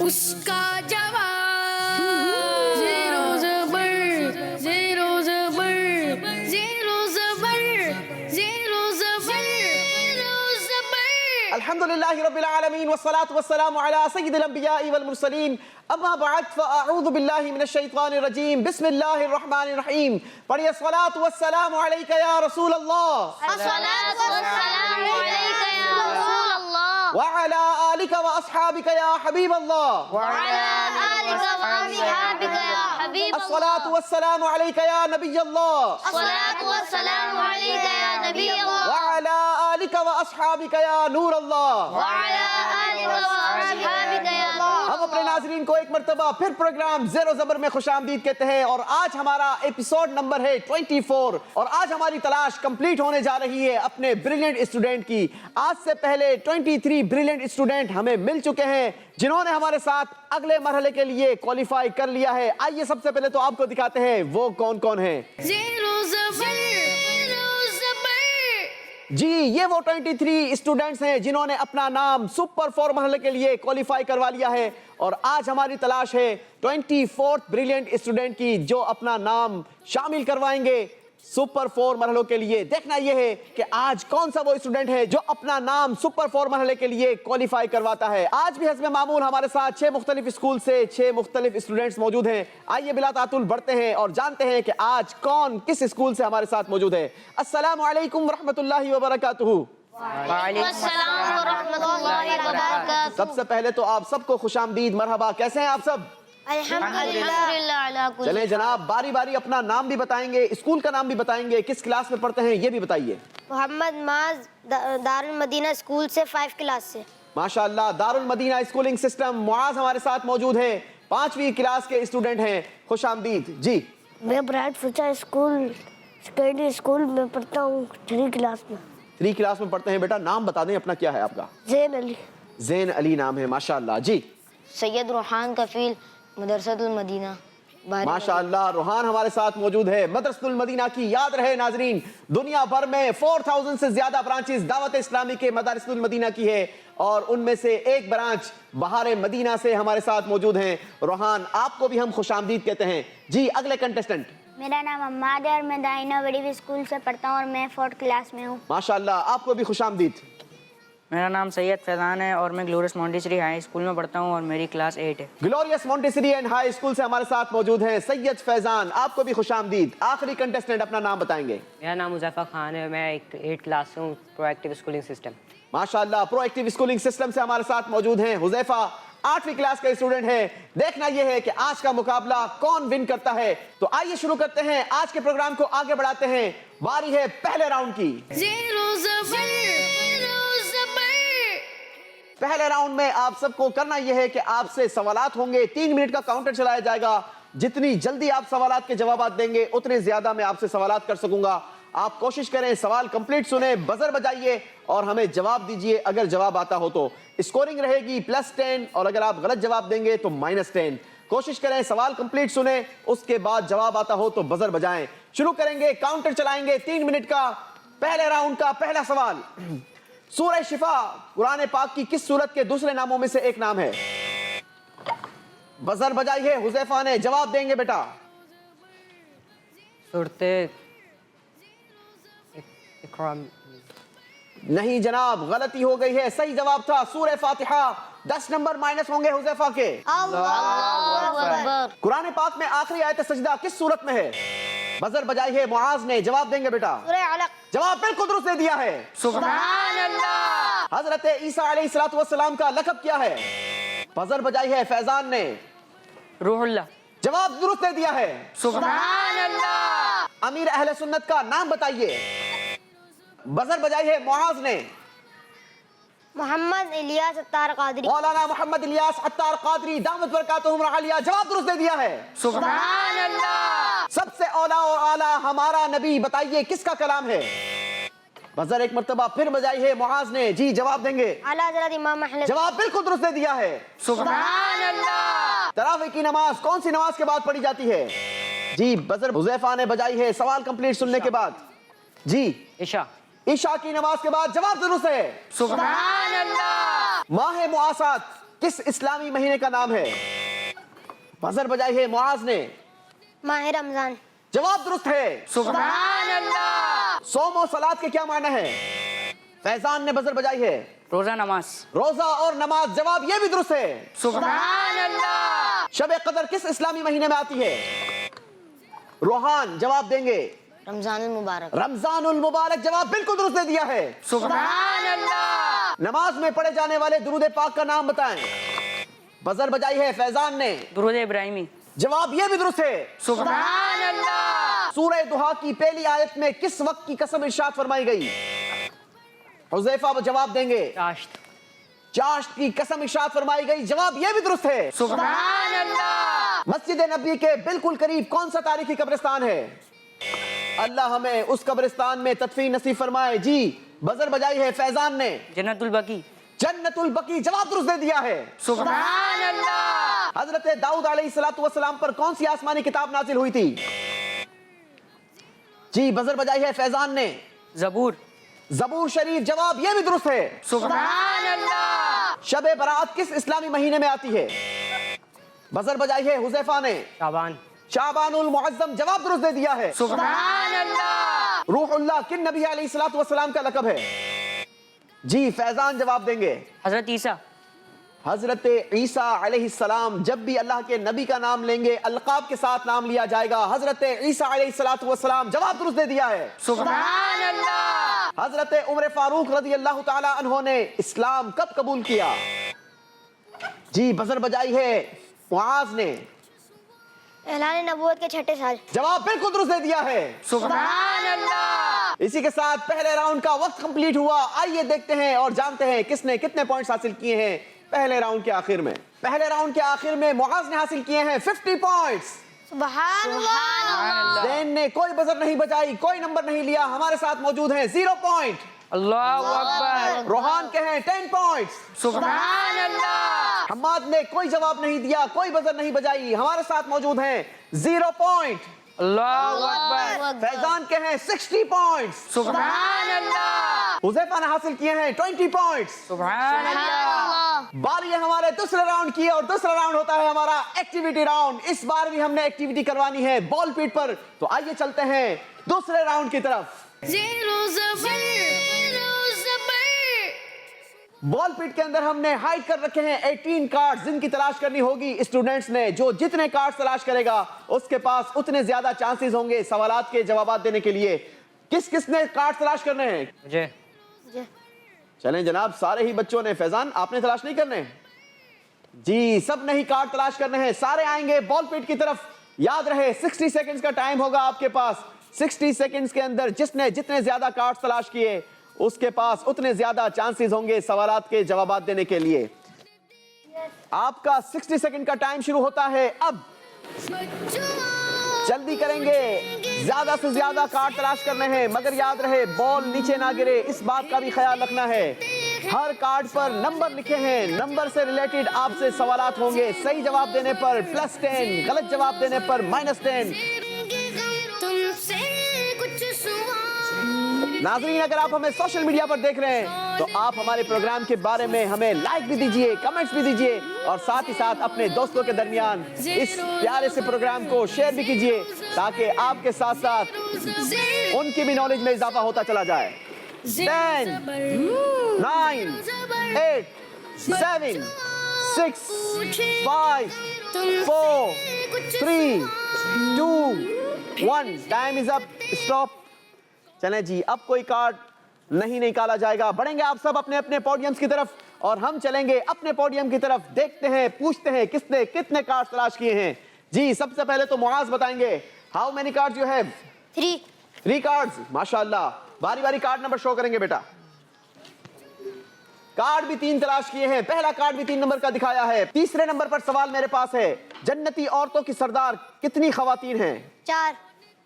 اس کا جواب زیرو زبر زیرو زبر زیرو زبر زیرو زبر زیرو زبر. الحمدللہ رب العالمین والصلاة والسلام علی سید الانبیاء والمرسلین اما بعد فاعوذ باللہ من الشیطان الرجیم بسم اللہ الرحمن الرحیم. پڑھیے الصلاة والسلام علیک یا رسول اللہ الصلاة والسلام علیک یا رسول اللہ وعلی آلک واصحابک یا حبیب اللہ وعلی آلک واصحابک یا حبیب اللہ. الصلاة والسلام علیک یا نبی اللہ الصلاة والسلام علیک یا نبی اللہ وعلی آلک واصحابک یا نور اللہ. وعلی آلک واصحابک یا اللہ. ہم اپنے ناظرین کو ایک مرتبہ پھر پروگرام زیر و زبر میں خوش آمدید کہتے ہیں اور آج ہمارا ایپیسوڈ نمبر ہے 24 اور آج ہماری تلاش کمپلیٹ ہونے جا رہی ہے اپنے بریلینٹ اسٹوڈنٹ کی. آج سے پہلے 23 بریلینٹ اسٹوڈنٹ ہمیں مل چکے ہیں جنہوں نے ہمارے ساتھ اگلے مرحلے کے لیے کوالیفائی کر لیا ہے. آئیے سب سے پہلے تو آپ کو دکھاتے ہیں وہ کون کون ہیں. زیرو زبر زیرو زبر. جی یہ وہ 23 اسٹوڈنٹس ہیں جنہوں نے اپنا نام سپر 4 مرحلے کے لیے کوالیفائی کروا لیا ہے اور آج ہماری تلاش ہے 24 بریلینٹ اسٹوڈنٹ کی جو اپنا نام شامل کروائیں گے سپر 4 مرحلوں کے لیے. دیکھنا یہ ہے کہ آج کون سا وہ اسٹوڈنٹ ہے جو اپنا نام سپر 4 مرحلے کے لیے کوالیفائی کرواتا ہے. آج بھی حسب معمول ہمارے ساتھ 6 مختلف اسکول سے 6 مختلف اسٹوڈنٹس موجود ہیں. آئیے بلا تعطل بڑھتے ہیں اور جانتے ہیں کہ آج کون کس اسکول سے ہمارے ساتھ موجود ہے. السلام علیکم ورحمۃ اللہ وبرکاتہ. وعلیکم السلام ورحمۃ اللہ وبرکاتہ. سب سے پہلے تو آپ سب کو خوش آمدید مرحبا. کیسے ہیں آپ سب؟ الحمدللہ علی کل. چلیں جناب باری باری اپنا نام بھی بتائیں گے اسکول کا نام بھی بتائیں گے کس کلاس میں پڑھتے ہیں یہ بھی بتائیے. محمد معاذ دارالمدینہ اسکول سے 5 کلاس سے. ماشاءاللہ دارالمدینہ اسکولنگ سسٹم. معاذ ہمارے ساتھ موجود ہیں 5ویں کلاس کے اسٹوڈنٹ ہیں. خوش آمدید. جی میں bright future school secondary school میں پڑھتا ہوں 3 کلاس میں. 3 کلاس میں پڑھتے ہیں. بیٹا نام بتا دیں اپنا کیا ہے آپ کا؟ زین علی. زین علی نام ہے ماشاءاللہ. جی سید روحان کفیل مدرسۃ المدینہ. ماشاءاللہ روحان ہمارے ساتھ موجود ہے مدرسۃ المدینہ کی. یاد رہے ناظرین دنیا بھر میں 4000 سے زیادہ برانچز دعوت اسلامی کے مدارس المدینہ کی ہے اور ان میں سے ایک برانچ بہار مدینہ سے ہمارے ساتھ موجود ہیں. روحان آپ کو بھی ہم خوش آمدید کہتے ہیں. جی اگلے کنٹیسٹنٹ. میرا نام عماد ہے اور میں دائنہ بڑی اسکول سے پڑھتا ہوں اور میں 4th کلاس میں ہوں. ماشاءاللہ آپ کو بھی خوش آمدید. میرا نام سید فیضان ہے اور میں گلوریس مونٹیسری ہائی اسکول میں پڑھتا ہوں اور میری کلاس 8 ہے. Glorious Montessori and high school سے ہمارے ساتھ موجود ہیں سید فیضان. آپ کو بھی خوش آمدید. آخری کنٹیسٹنٹ اپنا نام بتائیں گے. میرا نام حذیفہ خان ہے. میں 8 کلاس سے ہوں. پرو ایکٹیو اسکولنگ سسٹم. ماشاءاللہ پرو ایکٹیو اسکولنگ سسٹم سے ہمارے ساتھ موجود ہیں حذیفہ 8ویں کلاس کا اسٹوڈنٹ ہے. دیکھنا یہ ہے کہ آج کا مقابلہ کون ون کرتا ہے. تو آئیے شروع کرتے ہیں آج کے پروگرام کو آگے بڑھاتے ہیں. باری ہے پہلے راؤنڈ کی. زیرو زبر زیرو زبر. پہلے راؤنڈ میں آپ سب کو کرنا یہ ہے کہ آپ سے سوالات ہوں گے. 3 منٹ کا کاؤنٹر چلایا جائے گا. جتنی جلدی آپ سوالات کے جوابات دیں گے اتنے زیادہ میں آپ سے سوالات کر سکوں گا. آپ کوشش کریں سوال کمپلیٹ سنیں بزر بجائیے اور ہمیں جواب دیجئے. اگر جواب آتا ہو تو اسکورنگ رہے گی +10 اور اگر آپ غلط جواب دیں گے تو -10. کوشش کریں سوال کمپلیٹ سنیں اس کے بعد جواب آتا ہو تو بزر بجائیں. شروع کریں گے کاؤنٹر چلائیں گے 3 منٹ کا. پہلے راؤنڈ کا پہلا سوال. سورہ شفا قرآن پاک کی کس سورت کے دوسرے ناموں میں سے ایک نام ہے؟ بزر بجائیے. حذیفہ نے جواب دیں گے بیٹا. صورت اقرا. نہیں جناب غلطی ہو گئی ہے. صحیح جواب تھا سورہ فاتحہ. 10 نمبر مائنس ہوں گے حذیفہ کے. اللہ اکبر. قرآن پاک میں آخری آیت سجدہ کس سورت میں ہے؟ بزر بجائیے. معاذ نے جواب دیں گے بیٹا. سورہ علق. جواب بالکل درست دے دیا ہے. سبحان اللہ. حضرت عیسیٰ علیہ السلام کا لقب کیا ہے؟ بزر بجائی ہے فیضان نے. روح اللہ. جواب درست دے دیا ہے. سبحان اللہ. امیر اہل سنت کا نام بتائیے. بزر بجائی ہے معاذ نے. محمد الیاس عطار قادری. مولانا محمد الیاس عطار قادری دعوت برکاتہم عالیہ. جواب درست دے دیا ہے. سبحان اللہ. سب سے اولا اور اعلیٰ ہمارا نبی بتائیے کس کا کلام ہے؟ بزر ایک مرتبہ پھر بجائی ہے معاذ نے. جی جواب دیں گے. اعلیٰ حضرت امام اہل. جواب بالکل درست دے دیا ہے. سبحان اللہ. تراویح کی نماز کون سی نماز کے بعد پڑھی جاتی ہے؟ جی بزر حذیفہ نے بجائی ہے. سوال کمپلیٹ سننے کے بعد. جی عشاء. عشاء کی نماز کے بعد. جواب درست ہے. سبحان اللہ. ماہ مواسات किस इस्लामी महीने का नाम है? बजर बजाई है मुआज ने। माह रमजान। जवाब दुरुस्त है। सुभान अल्लाह। सोम और सलात के क्या मायने हैं? फैजान ने बजर बजाई है। रोजा नमाज। रोजा और नमाज, जवाब ये भी दुरुस्त है। सुभान अल्लाह। शब कदर किस इस्लामी महीने में आती है? रोहान जवाब देंगे। रमजान मुबारक। रमजानुल मुबारक, जवाब बिल्कुल दुरुस्त दे दिया है। सुभान अल्लाह। नमाज में पढ़े जाने वाले दुरूद पाक का नाम बताएं। बजर बजाई है फैजान ने। दुरूद इब्राहिमी। जवाब ये भी दुरुस्त है। सुभान अल्लाह। सूरह दुहा की पहली आयत में किस वक्त की कसम इरशाद फरमाई गई? हुज़ैफा जवाब देंगे। चाश्त। चाश्त की कसम इरशाद फरमाई गई, जवाब ये भी दुरुस्त है। सुभान अल्लाह। मस्जिद नबी के बिल्कुल करीब कौन सा तारीखी कब्रिस्तान है? अल्लाह हमें उस कब्रिस्तान में तदफीन नसीब फरमाए। जी, बजर बजाई है फैजान ने। जन्नतुल बकी। जन्नतुल बकी, जवाब दुरुस्त दे दिया है। सुभान अल्लाह। हजरत दाऊद अलैहिस्सलाम पर कौन सी आसमानी किताब नाजिल हुई थी? जी, बजर बजाई है फैजान ने। ज़बूर। ज़बूर शरीफ, जवाब ये भी दुरुस्त है। सुभान अल्लाह। शब बरात किस इस्लामी महीने में आती है? बजर बजाई है हुज़ैफा ने। शाबान। शाबानुल मुअज़्ज़म, जवाब दुरुस्त दे दिया है। सुभान अल्लाह। रूहुल्लाह किन नबी अलैहिस्सलाम का लक़ब है? जी, फैजान जवाब देंगे। हजरत ईसा। हजरत ईसा अलैहिस्सलाम, जब भी अल्लाह के नबी का नाम लेंगे अलक़ाब के साथ नाम लिया जाएगा। हजरत ईसा अलैहिस्सलाम, जवाब दुरुस्त दे दिया है। सुभान अल्लाह। हजरत उमर फारूक रज़ी अल्लाह ताला अन्हो ने इस्लाम कब कबूल किया? जी, बजर बजाई है मुआज ने। ऐलान नबूवत के 6ठे साल। जवाब बिल्कुल दुरुस्त दे दिया है। सुभान अल्लाह। इसी के साथ पहले राउंड का वक्त कंप्लीट हुआ। आइए देखते हैं और जानते हैं किसने कितने पॉइंट्स हासिल किए हैं पहले राउंड के आखिर में। पहले राउंड के आखिर में मुआज ने हासिल किए हैं 50 पॉइंट्स। सुभान अल्लाह। ज़ैन ने कोई बजर नहीं बजाई, कोई नंबर नहीं लिया, हमारे साथ मौजूद हैं 0 पॉइंट। अल्लाहु अकबर। रोहान के हैं 10 पॉइंट्स। सुभान अल्लाह। हम्माद ने कोई जवाब नहीं दिया, कोई बजर नहीं बजाई, हमारे साथ मौजूद हैं 0 पॉइंट। अल्लाहु अकबर। फैजान के हैं 60 पॉइंट्स। सुभान अल्लाह। हुज़ैफा ने हासिल किए हैं 20 पॉइंट्स। सुभान अल्लाह। बारी है हमारे दूसरे राउंड की और दूसरा राउंड होता है हमारा एक्टिविटी राउंड। इस बार भी हमने एक्टिविटी करवानी है बॉल पीट पर। तो आइए चलते हैं दूसरे राउंड की तरफ। Zero Zabbar. बॉल पिट के अंदर हमने हाइड कर रखे हैं 18 कार्ड्स जिनकी तलाश करनी होगी स्टूडेंट्स ने। जो जितने कार्ड्स तलाश करेगा उसके पास उतने ज्यादा चांसेस होंगे सवालात के जवाब देने के लिए। किस किसने कार्ड तलाश करने हैं? मुझे। चलें जनाब, सारे ही बच्चों ने। फैजान आपने तलाश नहीं करने? जी, सब ने ही कार्ड तलाश करने हैं। सारे आएंगे बॉल पिट की तरफ। याद रहे 60 सेकंड्स का टाइम होगा आपके पास। 60 सेकंड्स के अंदर जिसने जितने ज्यादा कार्ड्स तलाश किए उसके पास उतने ज्यादा चांसेस होंगे सवालात के जवाब देने के लिए। आपका 60 सेकंड का टाइम शुरू होता है अब। जल्दी करेंगे, ज्यादा से ज्यादा कार्ड तलाश करने हैं, मगर याद रहे बॉल नीचे ना गिरे, इस बात का भी ख्याल रखना है। हर कार्ड पर नंबर लिखे हैं, नंबर से रिलेटेड आपसे सवालात होंगे। सही जवाब देने पर +10, गलत जवाब देने पर -10। नाज़रीन, अगर आप हमें सोशल मीडिया पर देख रहे हैं तो आप हमारे प्रोग्राम के बारे में हमें लाइक भी दीजिए, कमेंट्स भी दीजिए और साथ ही साथ अपने दोस्तों के दरमियान इस प्यारे से प्रोग्राम को शेयर भी कीजिए ताकि आपके साथ साथ उनकी भी नॉलेज में इजाफा होता चला जाए। 10, 9, 8, 7, 6, 5, 4, 3, 2, 1। Time is up, stop. चलें जी, अब कोई कार्ड नहीं निकाला जाएगा। बढ़ेंगे आप सब अपने अपने पोडियम्स की तरफ और हम चलेंगे अपने पोडियम की तरफ। देखते हैं, पूछते हैं किसने कितने कार्ड तलाश किए हैं। जी, सबसे पहले तो मुआज बताएंगे। How many cards you have? 3 cards. माशाअल्लाह। बारी बारी कार्ड नंबर शो करेंगे बेटा। कार्ड भी 3 तलाश किए हैं। पहला कार्ड भी 3 नंबर का दिखाया है। तीसरे नंबर पर सवाल मेरे पास है, जन्नती औरतों की सरदार कितनी खवातीन हैं?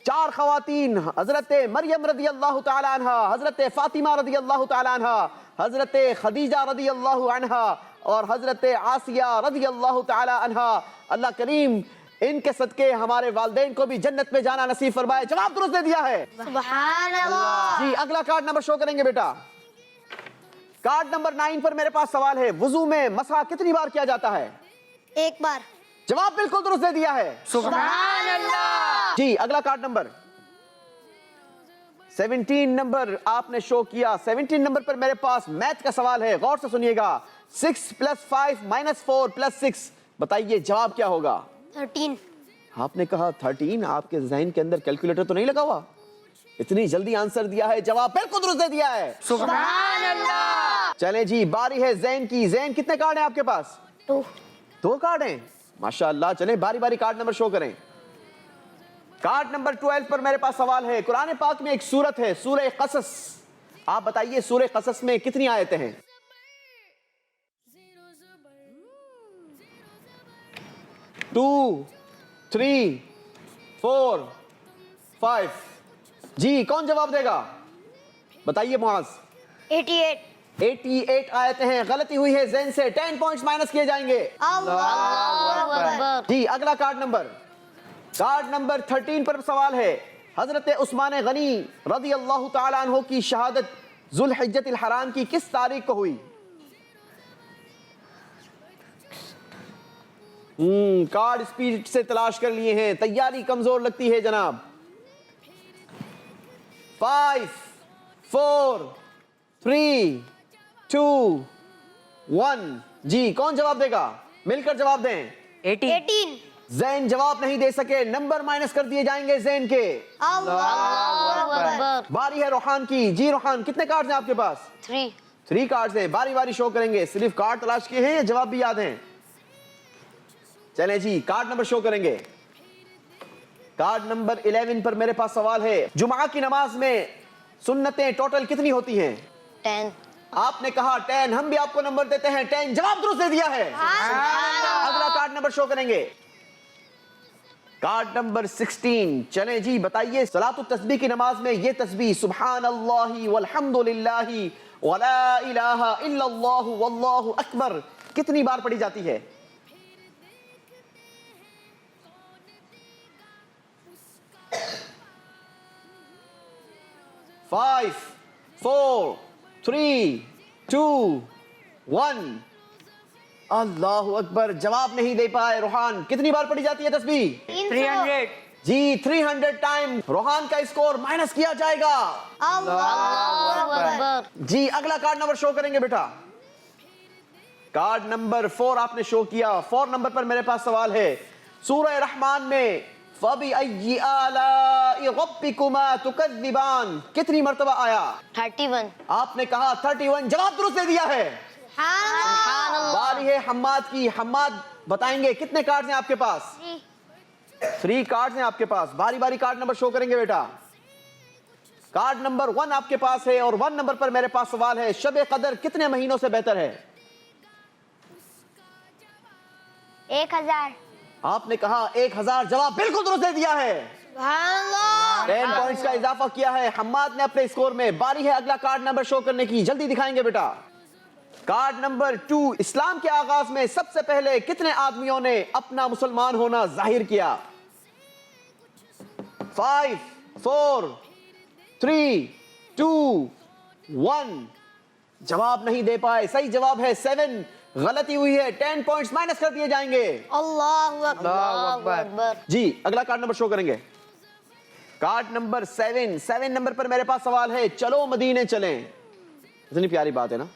4 खवातीन। हजरत मरियम रदी अल्लाह ताला अन्हा, हजरत फातिमा रदी अल्लाह ताला अन्हा, हजरत खदीजा रदी अल्लाह अन्हा और हजरत आसिया रदी अल्लाह ताला अन्हा। अल्लाह करीम इनके सदके हमारे वालिदैन को भी जन्नत में जाना नसीब फरमाए। जवाब दुरुस्त दे दिया है। सुभान अल्लाह। जी, अगला कार्ड नंबर शो करेंगे बेटा। कार्ड नंबर 9 पर मेरे पास सवाल है, वुजू में मसा कितनी बार किया जाता है? एक बार। जवाब बिल्कुल दुरुस्त दे दिया है, सुभान अल्लाह। जी अगला कार्ड नंबर 17 नंबर आपने शो किया। 17 नंबर पर मेरे पास मैथ का सवाल है, गौर से सुनिएगा। 6 + 5 - 4 + 6, बताइए जवाब क्या होगा? 13। आपने कहा 13, आपके जहन के अंदर कैलकुलेटर तो नहीं लगा हुआ? इतनी जल्दी आंसर दिया है, जवाब बिल्कुल दुरुस्त दे दिया है, सुभान अल्लाह। चले जी बारी है जैन की। जैन कितने कार्ड हैं आपके पास? 2 कार्ड हैं, माशाअल्लाह। चले बारी बारी कार्ड नंबर शो करें। कार्ड नंबर 12 पर मेरे पास सवाल है, कुरान पाक में एक सूरत है सूरह क़सस, आप बताइए सूरह क़सस में कितनी आयतें हैं? 2, 3, 4, 5। जी कौन जवाब देगा? बताइए मुआज। 88 आयतें हैं, गलती हुई है जैन से, 10 पॉइंट्स माइनस किए जाएंगे। जी अगला कार्ड नंबर 13 पर सवाल है, हजरत उस्मान गनी रज़ी अल्लाह ताला अन्हु की शहादत ज़ुल्हिज्जतिल हराम की किस तारीख को हुई? कार्ड स्पीड से तलाश कर लिए हैं, तैयारी कमजोर लगती है जनाब। 5, 4, 3, 2, 1। जी कौन जवाब देगा? मिलकर जवाब दें। 18। जैन जवाब नहीं दे सके, नंबर माइनस कर दिए जाएंगे जैन के। बारी है रोहान की। जी रोहान कितने कार्ड्स हैं आपके पास? 3 कार्ड्स हैं, बारी बारी शो करेंगे। सिर्फ कार्ड तलाश किए हैं या जवाब भी याद हैं? चलें जी कार्ड नंबर शो करेंगे। कार्ड नंबर 11 पर मेरे पास सवाल है, जुमा की नमाज में सुन्नतें टोटल कितनी होती हैं? 10। आपने कहा 10, हम भी आपको नंबर देते हैं 10, जवाब दुरुस्त दे दिया है। अगला कार्ड नंबर शो करेंगे, कार्ड नंबर 16। चलें जी बताइए, सलातुत तस्बीह की नमाज में ये तस्बीह सुभान अल्लाहि वल्हम्दुलिल्लाहि वला इलाहा इल्लल्लाहु वल्लाहु अकबर कितनी बार पढ़ी जाती है? 5, 4, 3, 2, 1। अल्लाहु अकबर, जवाब नहीं दे पाए रोहान। कितनी बार पढ़ी जाती है तस्बीह? 300। जी 300 टाइम। रोहान का स्कोर माइनस किया जाएगा। जी अगला कार्ड नंबर शो करेंगे बेटा। कार्ड नंबर 4 आपने शो किया। 4 नंबर पर मेरे पास सवाल है, सूरह रहमान में फबिअय्यि आलाइ रब्बिकुमा तुकज़्ज़िबान कितनी मर्तबा आया? 31। आपने कहा 31, जवाब दुरुस्त दे दिया है। बारी है हम्माद की। हम्माद बताएंगे कितने कार्ड्स हैं आपके पास? 3 कार्ड्स हैं आपके पास। बारी बारी कार्ड नंबर शो करेंगे बेटा। कार्ड नंबर 1 आपके पास है और 1 नंबर पर मेरे पास सवाल है, शब कदर कितने महीनों से बेहतर है? 1000। आपने कहा 1000, जवाब बिल्कुल दुरुस्त दे दिया है। 10 पॉइंट्स का इजाफा किया है हम्माद ने अपने स्कोर में। बारी है अगला कार्ड नंबर शो करने की, जल्दी दिखाएंगे बेटा। कार्ड नंबर 2, इस्लाम के आगाज में सबसे पहले कितने आदमियों ने अपना मुसलमान होना जाहिर किया? 5, 4, 3, 2, 1। जवाब नहीं दे पाए। सही जवाब है 7, गलती हुई है, 10 पॉइंट्स माइनस कर दिए जाएंगे। अल्लाहु अकबर। जी अगला कार्ड नंबर शो करेंगे। कार्ड नंबर 7 नंबर पर मेरे पास सवाल है, चलो मदीने चलें। इतनी प्यारी बात है ना,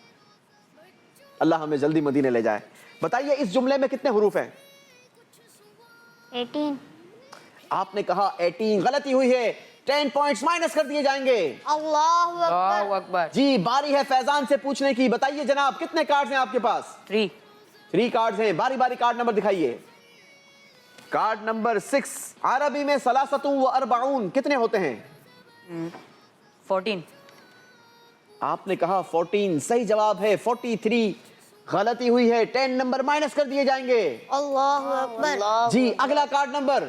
अल्लाह हमें जल्दी मदीने ले जाए। बताइए इस जुमले में कितने हुरूफ हैं? 18। आपने कहा 18, गलती हुई है, 10 पॉइंट्स माइनस कर दिए जाएंगे। अल्लाहु अकबर। जी बारी है फैजान से पूछने की। बताइए जनाब कितने कार्ड्स हैं आपके पास? 3 कार्ड्स हैं। बारी बारी कार्ड नंबर दिखाइए। कार्ड नंबर 6, अरबी में सलासतुन व अरबाउन कितने होते हैं? 14। आपने कहा 14, सही जवाब है 43, गलती हुई है, 10 नंबर माइनस कर दिए जाएंगे। अल्लाहु अकबर। जी अगला कार्ड नंबर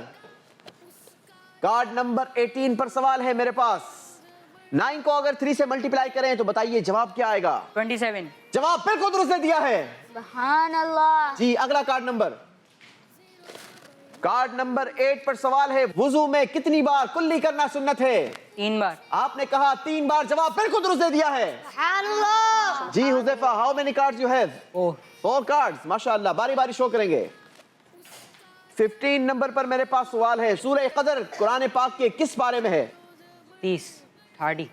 18 पर सवाल है मेरे पास। 9 को अगर 3 से मल्टीप्लाई करें तो बताइए जवाब क्या आएगा? 27। जवाब बिल्कुल दुरुस्त दे दिया है। सुभान अल्लाह। जी अगला कार्ड नंबर कार्ड नंबर 8 पर सवाल है, वुजू में कितनी बार कुल्ली करना सुन्नत है? 3 बार। आपने कहा 3 बार, जवाब बिल्कुल दुरुस्त दे दिया है। जी Huzaifa, how many cards you have? 4 cards, माशाअल्लाह। बारी बारी शो करेंगे। 15 नंबर पर मेरे पास सवाल है, सूरह क़दर कुरान पाक के किस पारे में है? 30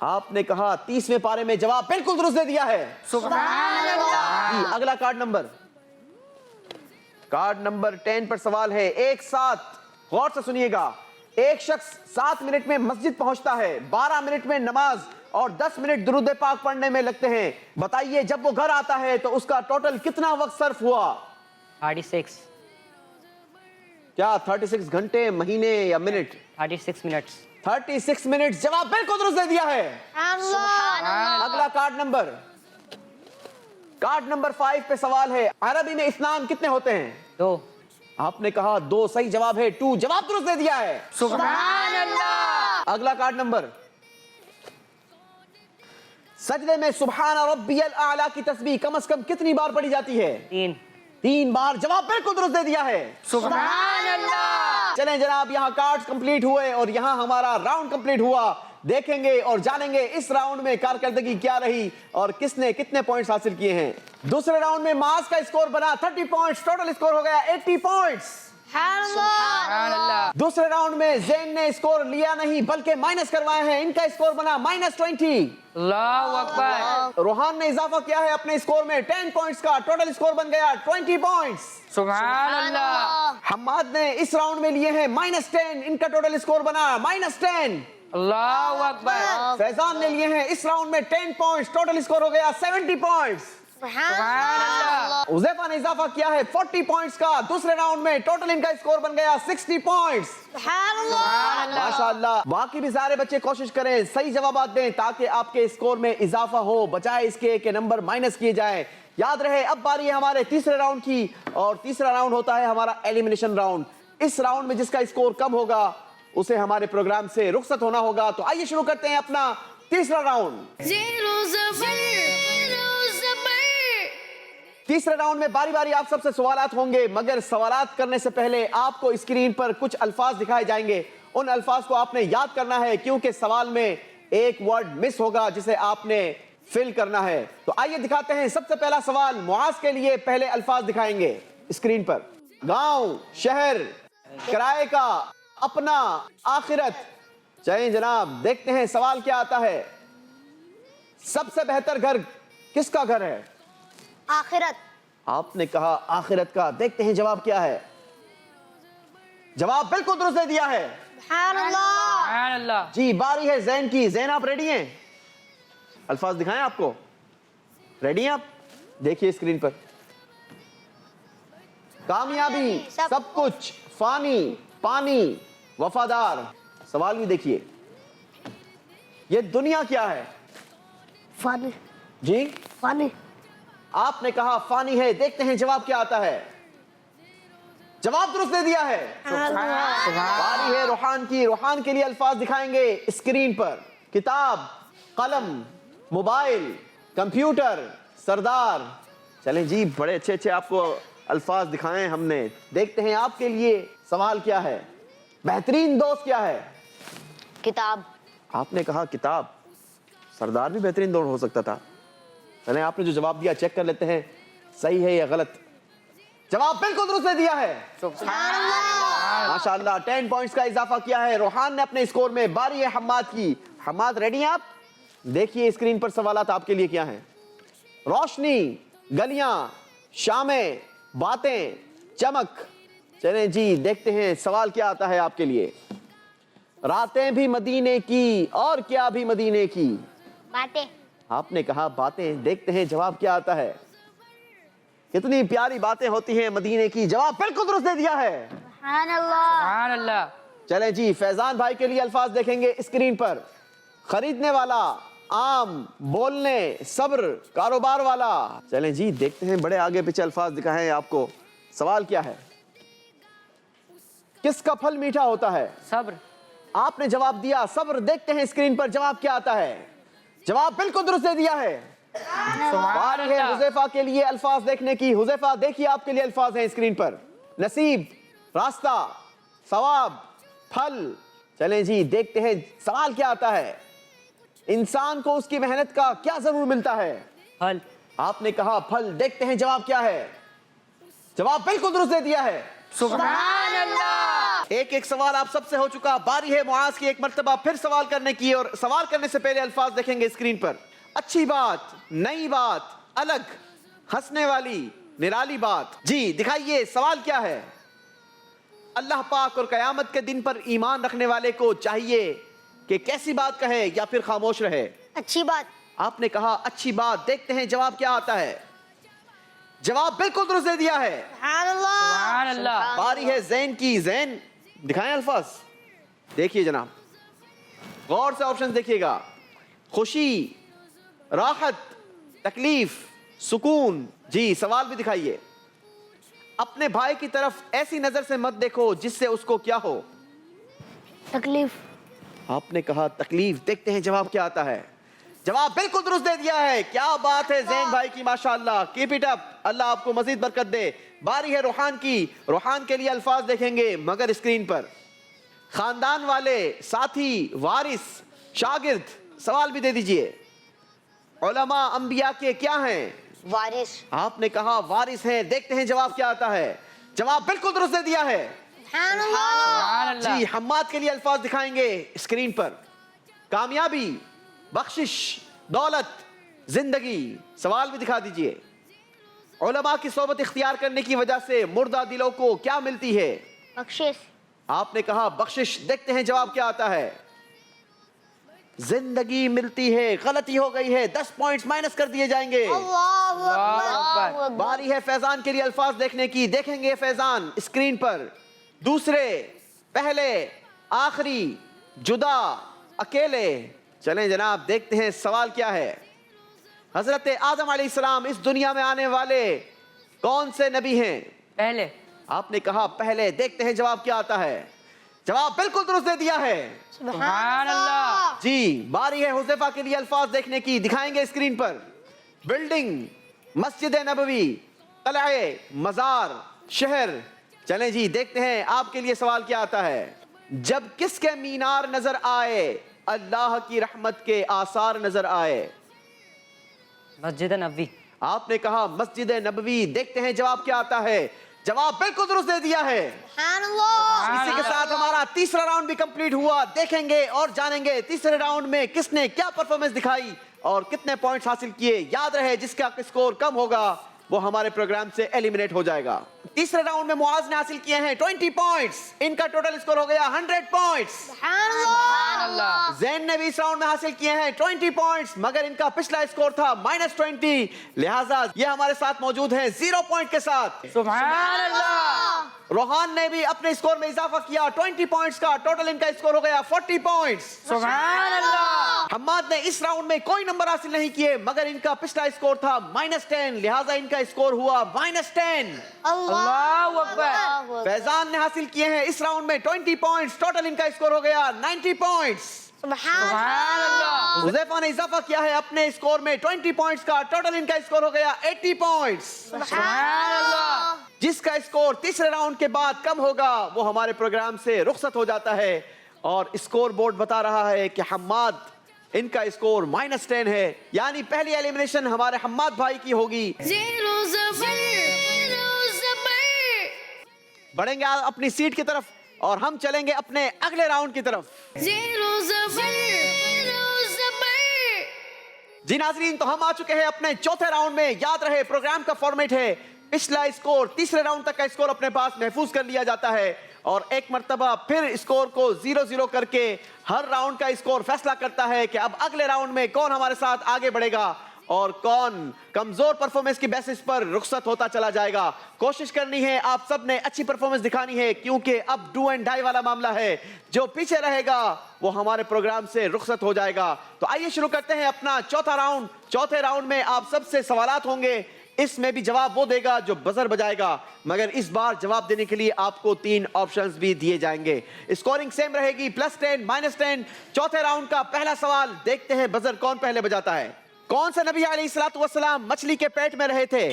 आपने कहा 30वें पारे में, जवाब बिल्कुल दुरुस्त दे दिया है। सुभान अल्लाह। जी, अगला कार्ड नंबर 10 पर सवाल है, एक साथ गौर से सुनिएगा। एक शख्स 7 मिनट में मस्जिद पहुंचता है, 12 मिनट में नमाज और 10 मिनट दुरूद पाक पढ़ने में लगते हैं। बताइए जब वो घर आता है तो उसका टोटल कितना वक्त सर्फ हुआ? 36 क्या 36 घंटे, महीने या मिनट? 36 मिनट्स 36 मिनट, जवाब बिल्कुल दुरुस्त दे दिया है। अगला कार्ड नंबर 5 पे सवाल है, अरबी में इस्नान कितने होते हैं? 2 आपने कहा 2, सही जवाब है 2, जवाब दुरुस्त दे दिया है। सुभान अल्लाह। अगला कार्ड नंबर, सजदे में सुभान रब्बियल आला की तस्बीह कम से कम कितनी बार पढ़ी जाती है? 3 बार, जवाब बिल्कुल दुरुस्त दे दिया है। सुभान अल्लाह। चलें जनाब, यहाँ कार्ड्स कंप्लीट हुए और यहाँ हमारा राउंड कंप्लीट हुआ। देखेंगे और जानेंगे इस राउंड में कारकर्दगी क्या रही और किसने कितने पॉइंट्स हासिल किए हैं। दूसरे राउंड में मास का स्कोर बना 30 पॉइंट्स, टोटल स्कोर हो गया 80 पॉइंट्स। सुभान अल्लाह। दूसरे राउंड में ज़ैन ने स्कोर लिया नहीं बल्कि माइनस करवाए हैं, इनका स्कोर बना -20। अल्लाहु अकबर। रोहान ने इजाफा किया है अपने स्कोर में 10 पॉइंट्स का, टोटल स्कोर बन गया 20 पॉइंट्स। सुभान अल्लाह। हम्माद ने इस राउंड में लिए हैं -10, इनका टोटल स्कोर बना -10। अल्लाहु अकबर। फैजान ने लिए हैं इस राउंड में 10 पॉइंट्स, टोटल स्कोर हो गया 70 पॉइंट्स। सुभान अल्लाह। हुज़ैफा ने इजाफा किया है 40 पॉइंट्स का, दूसरे राउंड में टोटल इनका स्कोर बन गया 60 पॉइंट्स। माशाअल्लाह। बाकी भी सारे बच्चे कोशिश करें सही जवाब दें ताकि आपके स्कोर में इजाफा हो, बजाय इसके कि नंबर माइनस किए जाए। याद रहे अब बारी है हमारे तीसरे राउंड की, और तीसरा राउंड होता है हमारा एलिमिनेशन राउंड। इस राउंड में जिसका स्कोर कम होगा उसे हमारे प्रोग्राम से रुखसत होना होगा। तो आइए शुरू करते हैं अपना तीसरा राउंड। तीसरे राउंड में बारी बारी आप सबसे सवालात होंगे, मगर सवालात करने से पहले आपको स्क्रीन पर कुछ अल्फाज दिखाए जाएंगे। उन अल्फाज को आपने याद करना है क्योंकि सवाल में एक वर्ड मिस होगा जिसे आपने फिल करना है। तो आइए दिखाते हैं सबसे पहला सवाल। मुआज के लिए पहले अल्फाज दिखाएंगे स्क्रीन पर। गांव, शहर, किराए का, अपना, आखिरत। चलिए जनाब देखते हैं सवाल क्या आता है। सबसे बेहतर घर किसका घर है? आखिरत। आपने कहा आखिरत का, देखते हैं जवाब क्या है। जवाब बिल्कुल दुरुस्त दे दिया है। सुभान अल्लाह। जी बारी है ज़ैन की। ज़ैन आप रेडी हैं? अल्फाज दिखाएं आपको, रेडी हैं आप? देखिए स्क्रीन पर। कामयाबी, सब कुछ, फानी, पानी, वफादार। सवाल भी देखिए, ये दुनिया क्या है? फानी। जी फानी। आपने कहा फानी है, देखते हैं जवाब क्या आता है। जवाब दुरुस्त दे दिया है। बारी है रोहान की। रोहान के लिए अल्फाज दिखाएंगे स्क्रीन पर। किताब, कलम, मोबाइल, कंप्यूटर, सरदार। चलें जी, बड़े अच्छे अच्छे आपको अल्फाज दिखाएं हमने। देखते हैं आपके लिए सवाल क्या है। बेहतरीन दोस्त क्या है? किताब। आपने कहा किताब। सरदार भी बेहतरीन दोस्त हो सकता था। चलें आपने जो जवाब दिया चेक कर लेते हैं सही है या गलत। जवाब बिल्कुल दुरुस्त दे दिया है। माशाअल्लाह 10 पॉइंट्स का इजाफा किया है रोहान ने अपने स्कोर में। बारी है हम्माद की। हम्माद रेडी हैं आप? देखिए स्क्रीन पर सवालात आपके लिए क्या हैं। रोशनी, गलियां, शामें, बातें, चमक। चलें जी देखते हैं सवाल क्या आता है आपके लिए। रातें भी मदीने की और क्या भी मदीने की। बातें। आपने कहा बातें, देखते हैं जवाब क्या आता है। कितनी प्यारी बातें होती हैं मदीने की। जवाब बिल्कुल दुरुस्त दे दिया है। सुभान अल्लाह। चलें जी फैजान भाई के लिए अल्फाज देखेंगे स्क्रीन पर। खरीदने वाला, आम, बोलने, सब्र, कारोबार वाला। चलें जी देखते हैं, बड़े आगे पीछे अल्फाज दिखाए हैं आपको। सवाल क्या है? किसका फल मीठा होता है? सब्र। आपने जवाब दिया सब्र। देखते हैं स्क्रीन पर जवाब क्या आता है। जवाब बिल्कुल दुरुस्त दे दिया है। बारी है हुज़ैफा के लिए अल्फाज देखने की। हुज़ैफा देखिए आपके लिए अल्फाज हैं स्क्रीन पर। नसीब, रास्ता, सवाब, फल। चलें जी देखते हैं सवाल क्या आता है। इंसान को उसकी मेहनत का क्या जरूर मिलता है? फल। आपने कहा फल। देखते हैं जवाब क्या है। जवाब बिल्कुल दुरुस्त दे दिया है। सुभान अल्लाह। एक एक सवाल आप सबसे हो चुका। बारी है मुआज की एक मर्तबा फिर सवाल करने की, और सवाल करने से पहले अल्फाज देखेंगे स्क्रीन पर। अच्छी बात, नई बात, अलग, हंसने वाली, निराली बात। जी दिखाइए सवाल क्या है। अल्लाह पाक और कयामत के दिन पर ईमान रखने वाले को चाहिए कि कैसी बात कहे या फिर खामोश रहे? अच्छी बात। आपने कहा अच्छी बात। देखते हैं जवाब क्या आता है। जवाब बिल्कुल दुरुस्त दे दिया है। सुभान अल्लाह। बारी है जैन की। जैन दिखाएं अल्फाज। देखिए जनाब, गौर से ऑप्शन देखिएगा। खुशी, राहत, तकलीफ, सुकून। जी सवाल भी दिखाइए। अपने भाई की तरफ ऐसी नजर से मत देखो जिससे उसको क्या हो? तकलीफ। आपने कहा तकलीफ। देखते हैं जवाब क्या आता है। जवाब बिल्कुल दुरुस्त दे दिया है। क्या बात है जैन भाई की, माशाअल्लाह, कीप इट अप। अल्लाह आपको मजीद बरकत दे। बारी है रूहान की। रूहान के लिए अल्फाज देखेंगे मगर स्क्रीन पर। खानदान वाले, साथी, वारिस, शागिर्द। सवाल भी दे दीजिए। उलमा अंबिया के क्या हैं? वारिस। आपने कहा वारिस हैं। देखते हैं जवाब क्या आता है। जवाब बिल्कुल दुरुस्त दे दिया है। सुभान अल्लाह। जी हम्माद के लिए अल्फाज दिखाएंगे स्क्रीन पर। कामयाबी, बख्शिश, दौलत, जिंदगी। सवाल भी दिखा दीजिए। उलमा की सोबत इख्तियार करने की वजह से मुर्दा दिलों को क्या मिलती है? बख्शिश। आपने कहा बख्शिश। देखते हैं जवाब क्या आता है। जिंदगी मिलती है। गलती हो गई है। 10 पॉइंट्स माइनस कर दिए जाएंगे। अल्लाह अकबर। बारी है फैजान के लिए अल्फाज देखने की। देखेंगे फैजान स्क्रीन पर। दूसरे, पहले, आखिरी, जुदा, अकेले। चलें जनाब देखते हैं सवाल क्या है। हजरत आदम अलैहिस्सलाम इस दुनिया में आने वाले कौन से नबी हैं? पहले। आपने कहा पहले। देखते हैं जवाब क्या आता है। जवाब बिल्कुल दुरुस्त दे दिया है। सुभान अल्लाह। जी बारी है हुज़ैफा के लिए अल्फाज देखने की। दिखाएंगे स्क्रीन पर। बिल्डिंग, मस्जिद नबवी, कलए, मजार, शहर। चलें जी देखते हैं आपके लिए सवाल क्या आता है। जब किसके मीनार नजर आए अल्लाह की रहमत के आसार नजर आए? मस्जिद नबवी। आपने कहा मस्जिद नबवी। देखते हैं जवाब क्या आता है। जवाब बिल्कुल दुरुस्त दे दिया है। इसी के साथ हमारा तीसरा राउंड भी कंप्लीट हुआ। देखेंगे और जानेंगे तीसरे राउंड में किसने क्या परफॉर्मेंस दिखाई और कितने पॉइंट्स हासिल किए। याद रहे जिसका स्कोर कम होगा वो हमारे प्रोग्राम से एलिमिनेट हो जाएगा। तीसरे राउंड में मुआज ने हासिल किए हैं 20 पॉइंट्स। इनका टोटल स्कोर हो गया 100 पॉइंट्स। सुभान अल्लाह। जैन ने भी इस राउंड में हासिल किए हैं 20 पॉइंट्स, मगर इनका पिछला स्कोर था -20, लिहाजा ये हमारे साथ मौजूद हैं 0 पॉइंट के साथ। सुभान अल्लाह। रोहान ने भी अपने स्कोर में इजाफा किया 20 पॉइंट्स का। टोटल इनका स्कोर हो गया 40 पॉइंट्स। सुभान अल्लाह। हम्माद ने इस राउंड में कोई नंबर हासिल नहीं किए, मगर इनका पिछला स्कोर था -10, लिहाजा इनका स्कोर हुआ -10। अल्लाह अकबर। फैजान ने हासिल किए हैं इस राउंड में 20 पॉइंट्स। टोटल इनका स्कोर हो गया 90 पॉइंट्स। सुभान अल्लाह। हुज़ैफा ने इजाफा किया है अपने स्कोर में 20 पॉइंट्स का। टोटल इनका स्कोर हो गया 80 पॉइंट्स। सुभान अल्लाह। जिसका स्कोर तीसरे राउंड के बाद कम होगा वो हमारे प्रोग्राम से रुखसत हो जाता है। और स्कोर बोर्ड बता रहा है कि हम्माद इनका स्कोर -10 है, यानी पहली एलिमिनेशन हमारे हम्माद भाई की होगी। Zero Zabar. बढ़ेंगे अपनी सीट की तरफ और हम चलेंगे अपने अगले राउंड की तरफ। Zero Zabar. जी नाजरीन, तो हम आ चुके हैं अपने चौथे राउंड में। याद रहे प्रोग्राम का फॉर्मेट है पिछला स्कोर तीसरे राउंड तक का स्कोर अपने पास महफूज कर लिया जाता है और एक मर्तबा फिर स्कोर को 0-0 करके हर राउंड का स्कोर फैसला करता है कि अब अगले राउंड में कौन हमारे साथ आगे बढ़ेगा और कौन कमजोर परफॉर्मेंस की बेसिस पर रुखसत होता चला जाएगा। कोशिश करनी है, आप सब ने अच्छी परफॉर्मेंस दिखानी है, क्योंकि अब डू एंड डाई वाला मामला है। जो पीछे रहेगा वो हमारे प्रोग्राम से रुखसत हो जाएगा। तो आइए शुरू करते हैं अपना चौथा राउंड। चौथे राउंड में आप सबसे सवालात होंगे। इसमें भी जवाब वो देगा जो बजर बजाएगा, मगर इस बार जवाब देने के लिए आपको 3 ऑप्शंस भी दिए जाएंगे। स्कोरिंग सेम रहेगी, +10, -10। चौथे राउंड का पहला सवाल, देखते हैं बजर कौन पहले बजाता है। कौन से नबी अलैहिस्सलाम मछली के पेट में रहे थे?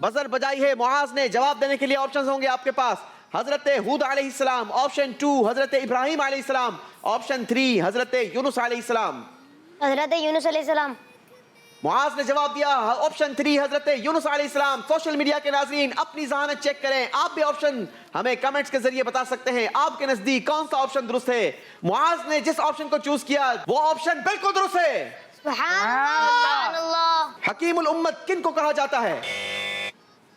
बजर बजाई है मुआज ने। जवाब देने के लिए ऑप्शंस होंगे आपके पास। حضرت ہود علیہ السلام. آپشن 2 حضرت ابراہیم علیہ السلام. آپشن 3 حضرت یونس علیہ السلام. حضرت یونس علیہ السلام. معاذ نے جواب دیا آپشن 3 حضرت یونس علیہ السلام. سوشل میڈیا کے ناظرین اپنی ذہانت چیک کریں, آپ بھی آپشن ہمیں کمنٹس کے ذریعے بتا سکتے ہیں آپ کے نزدیک کون سا آپشن درست ہے. معاذ نے جس آپشن کو چوز کیا وہ آپشن بالکل درست ہے. سبحان اللہ. حکیم الامت کن کو کہا جاتا ہے؟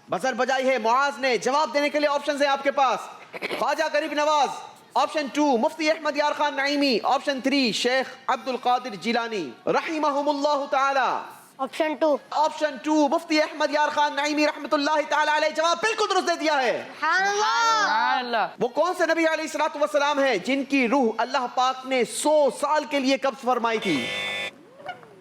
بزر بجائی ہے معاذ نے. جواب دینے کے لیے آپشنز ہیں آپ کے پاس. خواجہ غریب نواز. آپشن 2 مفتی احمد یار خان نعیمی. آپشن 3 شیخ عبد القادر جیلانی رحمہم اللہ تعالی. آپشن 2. آپشن 2 مفتی احمد یار خان نعیمی رحمت اللہ تعالی علیہ. جواب بالکل درست دے دیا ہے. سبحان اللہ. سبحان اللہ. وہ کون سے نبی علیہ الصلوۃ والسلام ہیں جن کی روح اللہ پاک نے 100 سال کے لیے قبض فرمائی تھی؟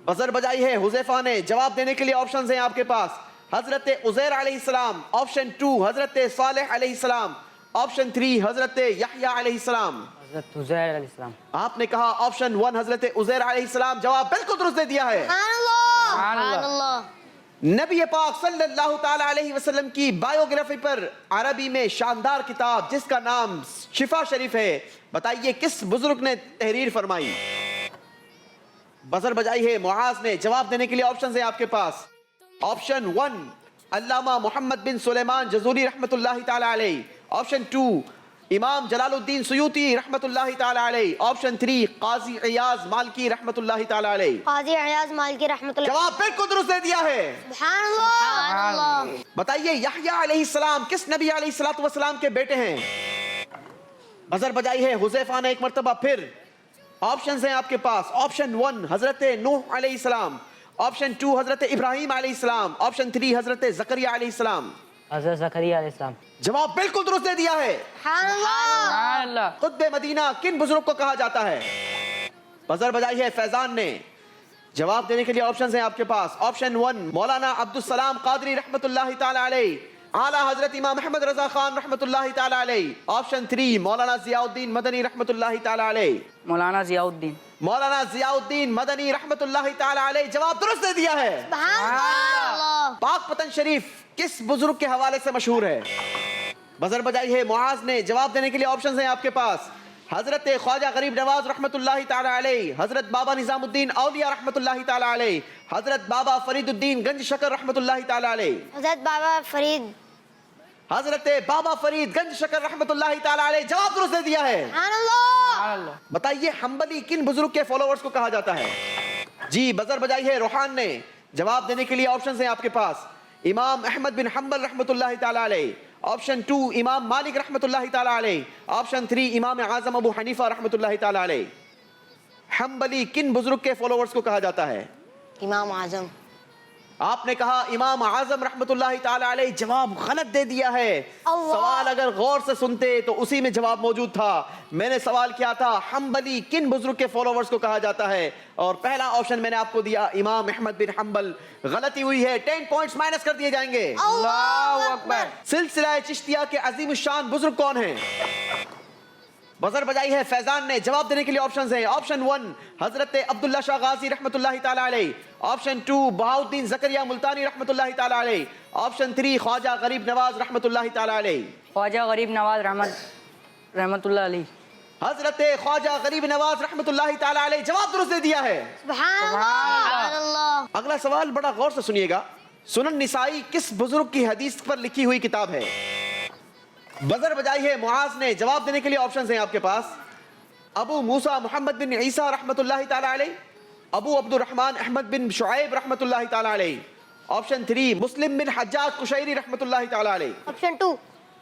بزر بجائی ہے حذیفہ نے. جواب دینے کے لیے آپشنز ہیں آپ کے پاس. حضرت عزیر علیہ السلام. آپشن 2 حضرت صالح علیہ السلام. آپشن 3 حضرت یحییٰ علیہ السلام. حضرت عزیر علیہ السلام. آپ نے کہا آپشن 1 حضرت عزیر علیہ السلام. جواب بالکل درست دے دیا ہے. سبحان اللہ. سبحان اللہ. سبحان اللہ. نبی پاک صلی اللہ تعالی علیہ وسلم کی بایوگرافی پر عربی میں شاندار کتاب جس کا نام شفا شریف ہے, بتائیے کس بزرگ نے تحریر فرمائی؟ بزر بجائی ہے معاذ نے. جواب دینے کے لیے آپشنز ہیں آپ کے پاس. آپشن 1 علامہ محمد بن سلیمان جزوری رحمت اللہ تعالی علیہ. آپشن 2 امام جلال الدین سیوطی رحمت اللہ تعالی علیہ. آپشن 3 قاضی عیاض مالکی رحمت اللہ تعالی علیہ. قاضی عیاض مالکی رحمۃ اللہ. جواب بالکل درست دے دیا ہے. سبحان اللہ. سبحان اللہ. بتائیے یحییٰ علیہ السلام کس نبی علیہ الصلوۃ والسلام کے بیٹے ہیں؟ بزر بجائی ہے حذیفہ نے ایک مرتبہ پھر. آپشنز ہیں آپ کے پاس. آپشن 1 حضرت نوح علیہ السلام. آپشن 2 حضرت ابراہیم علیہ السلام. آپشن 3 حضرت زکریا علیہ السلام. حضرت زکریا علیہ السلام. جواب بالکل درست دے دیا ہے. سبحان اللہ. سبحان اللہ. قطب مدینہ کن بزرگ کو کہا جاتا ہے؟ بزر بجائی ہے فیضان نے. جواب دینے کے لیے آپشنز ہیں آپ کے پاس. آپشن 1 مولانا عبدالسلام قادری رحمت اللہ تعالی علیہ. اعلیٰ حضرت امام احمد رضا خان رحمت اللہ تعالی علیہ. آپشن 3 مولانا ضیاء الدین مدنی رحمت اللہ تعالی علیہ. مولانا ضیاء الدین. مولانا ضیاء الدین مدنی رحمت اللہ تعالی علیہ. جواب درست دے دیا ہے. سبحان اللہ. پاک پتن شریف کس بزرگ کے حوالے سے مشہور ہے؟ بزر بجائی ہے معاذ نے. جواب دینے کے لیے آپشنز ہیں آپ کے پاس. حضرت خواجہ غریب نواز رحمت اللہ تعالی علیہ. حضرت بابا نظام الدین اولیاء رحمت اللہ تعالی علیہ. حضرت بابا فرید الدین گنج شکر رحمت اللہ تعالی علیہ. حضرت بابا فرید. حضرت بابا فرید گنج شکر رحمت اللہ تعالی علیہ. جواب درست دے دیا ہے. سبحان اللہ. سبحان اللہ. بتائیے حنبلی کن بزرگ کے فالوورز کو کہا جاتا ہے؟ جی بزر بجائی ہے روحان نے. جواب دینے کے لیے آپشنز ہیں آپ کے پاس. امام احمد بن حنبل رحمت اللہ تعالی علیہ. آپشن 2 امام مالک رحمت اللہ تعالی علیہ. آپشن 3 امام اعظم ابو حنیفہ رحمت اللہ تعالی علیہ. حنبلی کن بزرگ کے فالوورز کو کہا جاتا ہے؟ امام اعظم. آپ نے کہا امام اعظم رحمت اللہ تعالی علیہ. جواب غلط دے دیا ہے. سوال اگر غور سے سنتے تو اسی میں جواب موجود تھا. میں نے سوال کیا تھا حنبلی کن بزرگ کے فالوورز کو کہا جاتا ہے, اور پہلا آپشن میں نے آپ کو دیا امام احمد بن حنبل. غلطی ہوئی ہے. 10 پوائنٹس مائنس کر دیے جائیں گے. اللہ اکبر. سلسلہ چشتیہ کے عظیم الشان بزرگ کون ہیں؟ بزر بجائی ہے فیضان نے. جواب دینے کے لیے آپشنز ہیں. آپشن 1 حضرت عبداللہ شاہ غازی رحمت اللہ تعالی علیہ. آپشن 2 بہاؤالدین زکریا ملتانی رحمت اللہ تعالی علیہ. آپشن 3 خواجہ غریب نواز رحمت اللہ تعالی علیہ. خواجہ غریب نواز رحمت اللہ علیہ. حضرت خواجہ غریب نواز رحمت اللہ تعالی علیہ. جواب درست دے دیا ہے. سبحان اللہ. سبحان اللہ. اگلا سوال بڑا غور سے سنیے گا. سنن نسائی کس بزرگ کی حدیث پر لکھی ہوئی کتاب ہے؟ بزر بجائی ہے معاذ نے. جواب دینے کے لیے آپشنز ہیں آپ کے پاس. ابو موسیٰ محمد بن عیسیٰ رحمت اللہ تعالی علیہ. ابو عبد الرحمن احمد بن شعیب رحمت اللہ تعالی علیہ. آپشن 3 مسلم بن حجاج قشیری رحمت اللہ تعالی علیہ. آپشن 2.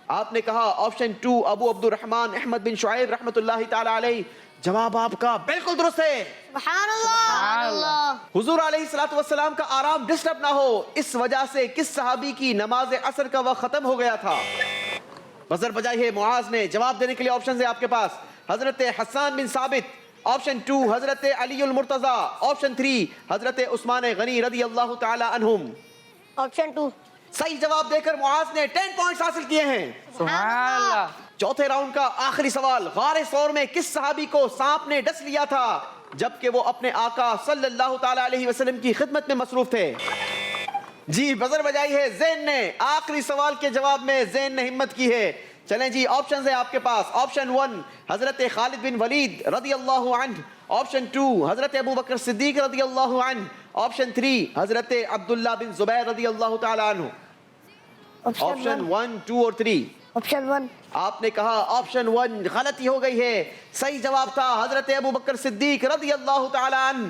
آپ نے کہا آپشن 2 ابو عبد الرحمن احمد بن شعیب رحمت اللہ تعالی علیہ. جواب آپ کا بالکل درست ہے. سبحان اللہ. سبحان اللہ. حضور علیہ الصلوۃ والسلام کا آرام ڈسٹرب نہ ہو اس وجہ سے کس صحابی کی نماز عصر کا وقت ختم ہو گیا تھا؟ بزر بجائی ہے معاذ نے. جواب دینے کے لیے آپشنز ہیں آپ کے پاس. حضرت حسان بن ثابت. آپشن 2 حضرت علی المرتضیٰ. آپشن 3 حضرت عثمان غنی رضی اللہ تعالی عنہم. آپشن 2. صحیح جواب دے کر معاذ نے 10 پوائنٹس حاصل کیے ہیں. سبحان اللہ. چوتھے راؤنڈ کا آخری سوال. غار ثور میں کس صحابی کو سانپ نے ڈس لیا تھا جبکہ وہ اپنے آقا صلی اللہ تعالی علیہ وسلم کی خدمت میں مصروف تھے؟ جی بزر بجائی ہے زین نے. آخری سوال کے جواب میں زین نے ہمت کی ہے. چلیں جی آپشنز ہیں آپ کے پاس. آپشن 1 حضرت خالد بن ولید رضی اللہ عنہ. آپشن 2 حضرت ابو بکر صدیق رضی اللہ عنہ. آپشن 3 حضرت عبداللہ بن زبیر رضی اللہ تعالی عنہ. آپشن 1 2 اور 3. آپشن 1. آپ نے کہا آپشن 1 غلطی ہو گئی ہے. صحیح جواب تھا حضرت ابو بکر صدیق رضی اللہ تعالی عنہ.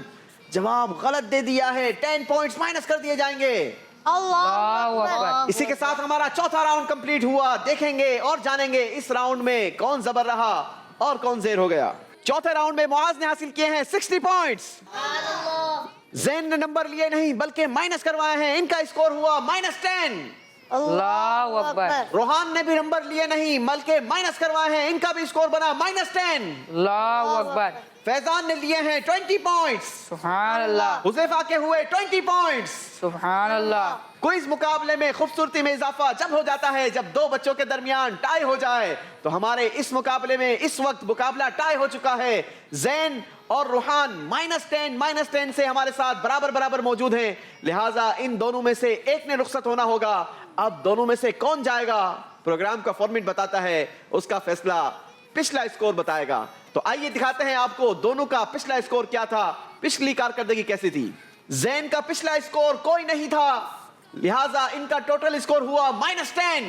جواب غلط دے دیا ہے. 10 پوائنٹس مائنس کر دیے جائیں گے. اللہ اکبر. اسی کے ساتھ ہمارا چوتھا راؤنڈ کمپلیٹ ہوا. دیکھیں گے اور جانیں گے اس راؤنڈ میں کون زبر رہا اور کون زیر ہو گیا. چوتھے راؤنڈ میں معاذ نے حاصل کیے ہیں 60 پوائنٹس. زین نے نمبر لیے نہیں بلکہ مائنس کروائے ہیں. ان کا اسکور ہوا -10. اللہ اکبر. روحان نے بھی نمبر لیے نہیں بلکہ مائنس کروائے ہیں. ان کا بھی اسکور بنا -10. اللہ اکبر. فیضان نے لیے ہیں 20 پوائنٹس. سبحان اللہ. حذیفہ کے ہوئے 20 پوائنٹس. سبحان اللہ. کوئز مقابلے میں خوبصورتی میں اضافہ جب ہو جاتا ہے جب دو بچوں کے درمیان ٹائی ہو جائے. تو ہمارے اس مقابلے میں اس وقت مقابلہ ٹائی ہو چکا ہے. زین اور روحان -10 سے ہمارے ساتھ برابر موجود ہیں. لہٰذا ان دونوں میں سے ایک نے رخصت ہونا ہوگا. اب دونوں میں سے کون جائے گا پروگرام کا فارمیٹ بتاتا ہے. اس کا فیصلہ پچھلا اسکور بتائے گا. تو آئیے دکھاتے ہیں آپ کو دونوں کا پچھلا اسکور کیا تھا, پچھلی کارکردگی کیسی تھی. زین کا پچھلا اسکور کوئی نہیں تھا, لہٰذا ان کا ٹوٹل اسکور ہوا -10.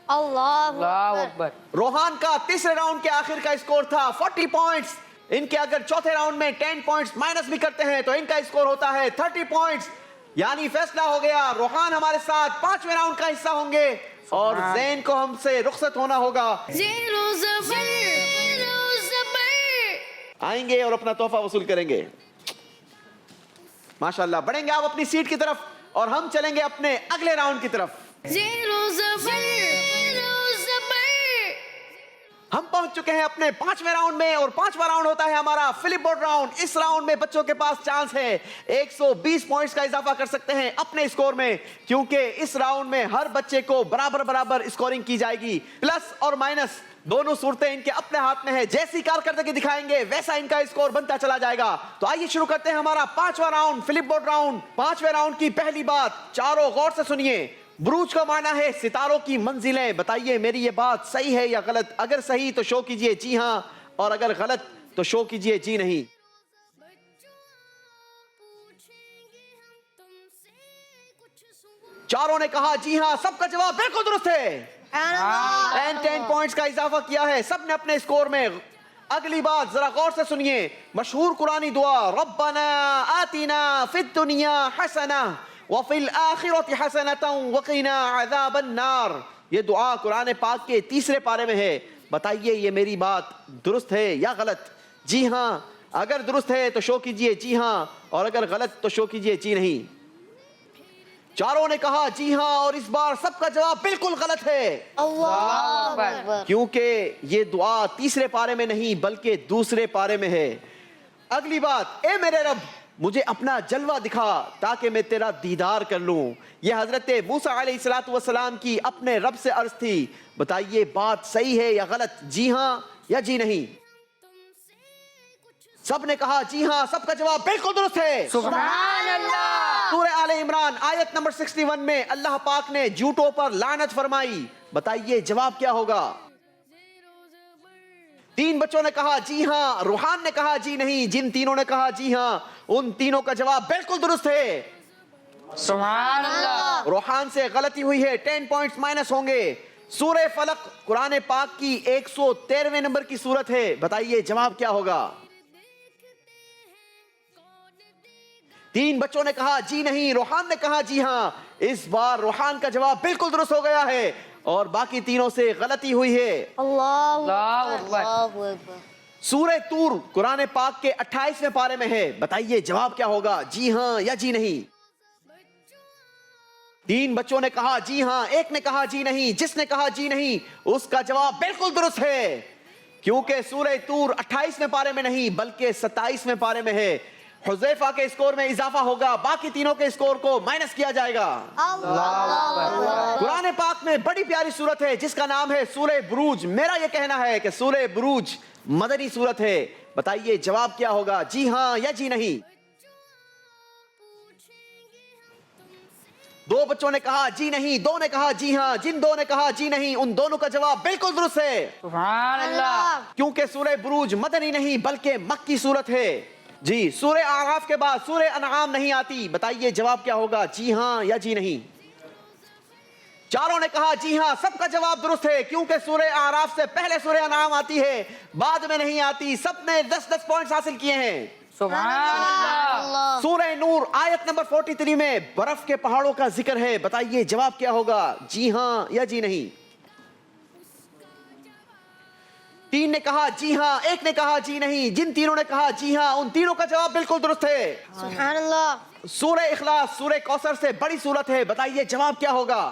اللہ اکبر. روحان کا تیسرے راؤنڈ کے آخر کا اسکور تھا 40 پوائنٹس. ان کے اگر چوتھے راؤنڈ میں 10 پوائنٹس مائنس بھی کرتے ہیں تو ان کا اسکور ہوتا ہے 30 پوائنٹس. یعنی فیصلہ ہو گیا. روحان ہمارے ساتھ 5ویں راؤنڈ کا حصہ ہوں گے اور زین کو ہم سے رخصت ہونا ہوگا. زیر و زبر آئیں گے اور اپنا تحفہ وصول کریں گے. ماشاءاللہ. بڑھیں گے آپ اپنی سیٹ کی طرف اور ہم چلیں گے اپنے اگلے راؤنڈ کی طرف. زیر و زبر ہم پہنچ چکے ہیں اپنے 5ویں راؤنڈ میں اور 5واں راؤنڈ ہوتا ہے ہمارا فلپ بورڈ راؤنڈ. اس راؤنڈ میں بچوں کے پاس چانس ہے 120 پوائنٹس کا اضافہ کر سکتے ہیں اپنے اسکور میں, کیونکہ اس راؤنڈ میں ہر بچے کو برابر اسکورنگ کی جائے گی. پلس اور مائنس دونوں صورتیں ان کے اپنے ہاتھ میں ہے. جیسی کارکردگی دکھائیں گے ویسا ان کا اسکور بنتا چلا جائے گا. تو آئیے شروع کرتے ہیں ہمارا 5واں راؤنڈ فلپ بورڈ راؤنڈ. 5ویں راؤنڈ کی پہلی بات چاروں غور سے سنیے. بروج کا معنی ہے ستاروں کی منزلیں. بتائیے میری یہ بات صحیح ہے یا غلط. اگر صحیح تو شو کیجئے جی ہاں, اور اگر غلط تو شو کیجئے جی نہیں. چاروں نے کہا جی ہاں. سب کا جواب بالکل درست ہے. 10 پوائنٹس کا اضافہ کیا ہے سب نے اپنے اسکور میں. اگلی بات ذرا غور سے سنیے. مشہور قرآنی دعا ربنا آتنا فی الدنیا حسنہ وفی الآخرۃ حسنۃ وقنا عذاب النار. یہ دعا قرآن پاک کے 3 پارے میں ہے. بتائیے یہ میری بات درست ہے یا غلط. جی ہاں اگر درست ہے تو شو کیجئے جی ہاں, اور اگر غلط تو شو کیجئے جی نہیں. چاروں نے کہا جی ہاں اور اس بار سب کا جواب بالکل غلط ہے. اللہ اکبر. کیونکہ یہ دعا 3 پارے میں نہیں بلکہ 2 پارے میں ہے. اگلی بات اے میرے رب مجھے اپنا جلوہ دکھا تاکہ میں تیرا دیدار کر لوں. یہ حضرت موسیٰ علیہ السلام کی اپنے رب سے عرض تھی. بتائیے بات صحیح ہے یا غلط. جی ہاں یا جی نہیں. سب نے کہا جی ہاں. سب کا جواب بالکل درست ہے. سبحان اللہ. سورہ آل عمران آیت نمبر 61 میں اللہ پاک نے جھوٹوں پر لعنت فرمائی. بتائیے جواب کیا ہوگا. 3 بچوں نے کہا جی ہاں. روحان نے کہا جی نہیں. جن تینوں نے کہا جی ہاں ان تینوں کا جواب بالکل درست ہے. سبحان اللہ. روحان سے غلطی ہوئی ہے. 10 پوائنٹس مائنس ہوں گے. سورہ فلق قرآن پاک کی 113ویں نمبر کی سورت ہے. بتائیے جواب کیا ہوگا. 3 بچوں نے کہا جی نہیں. روحان نے کہا جی ہاں. اس بار روحان کا جواب بالکل درست ہو گیا ہے اور باقی تینوں سے غلطی ہوئی ہے. اللہ اکبر. سورہ طور قرآن پاک کے 28ویں پارے میں ہے. بتائیے جواب کیا ہوگا. جی ہاں یا جی نہیں. 3 بچوں نے کہا جی ہاں. ایک نے کہا جی نہیں. جس نے کہا جی نہیں اس کا جواب بالکل درست ہے, کیونکہ سورہ طور 28ویں پارے میں نہیں بلکہ 27ویں پارے میں ہے. حذیفہ کے اسکور میں اضافہ ہوگا. باقی تینوں کے اسکور کو مائنس کیا جائے گا. قرآن پاک میں بڑی پیاری سورت ہے جس کا نام ہے سورہ بروج. میرا یہ کہنا ہے کہ سورہ بروج مدنی سورت ہے. بتائیے جواب کیا ہوگا. جی ہاں یا جی نہیں. दो बच्चों ने कहा जी नहीं, दो ने कहा जी हाँ। जिन दो ने कहा जी नहीं उन दोनों का जवाब बिल्कुल दुरुस्त है, सुभान अल्लाह। क्योंकि सूरह बुरूज मदनी नहीं बल्कि मक्की सूरत है। जी, सूरह आराफ के बाद सूरह अनआम नहीं आती। बताइए जवाब क्या होगा, जी हाँ या जी नहीं? चारों ने कहा जी हाँ, सबका जवाब दुरुस्त है, क्योंकि सूरह आराफ से पहले सूरह अनआम आती है, बाद में नहीं आती। सबने 10-10 पॉइंट्स हासिल किए हैं। सुभान अल्लाह। सूरह नूर आयत नंबर 43 में बर्फ के पहाड़ों का जिक्र है। बताइए जवाब क्या होगा, जी हाँ या जी नहीं? 3 ने कहा जी हाँ, 1 ने कहा जी नहीं। जिन तीनों ने कहा जी हाँ उन तीनों का जवाब बिल्कुल दुरुस्त है। सुभान अल्लाह। सूरह इखलास सूरह कौसर से बड़ी सूरत है। बताइए जवाब क्या होगा?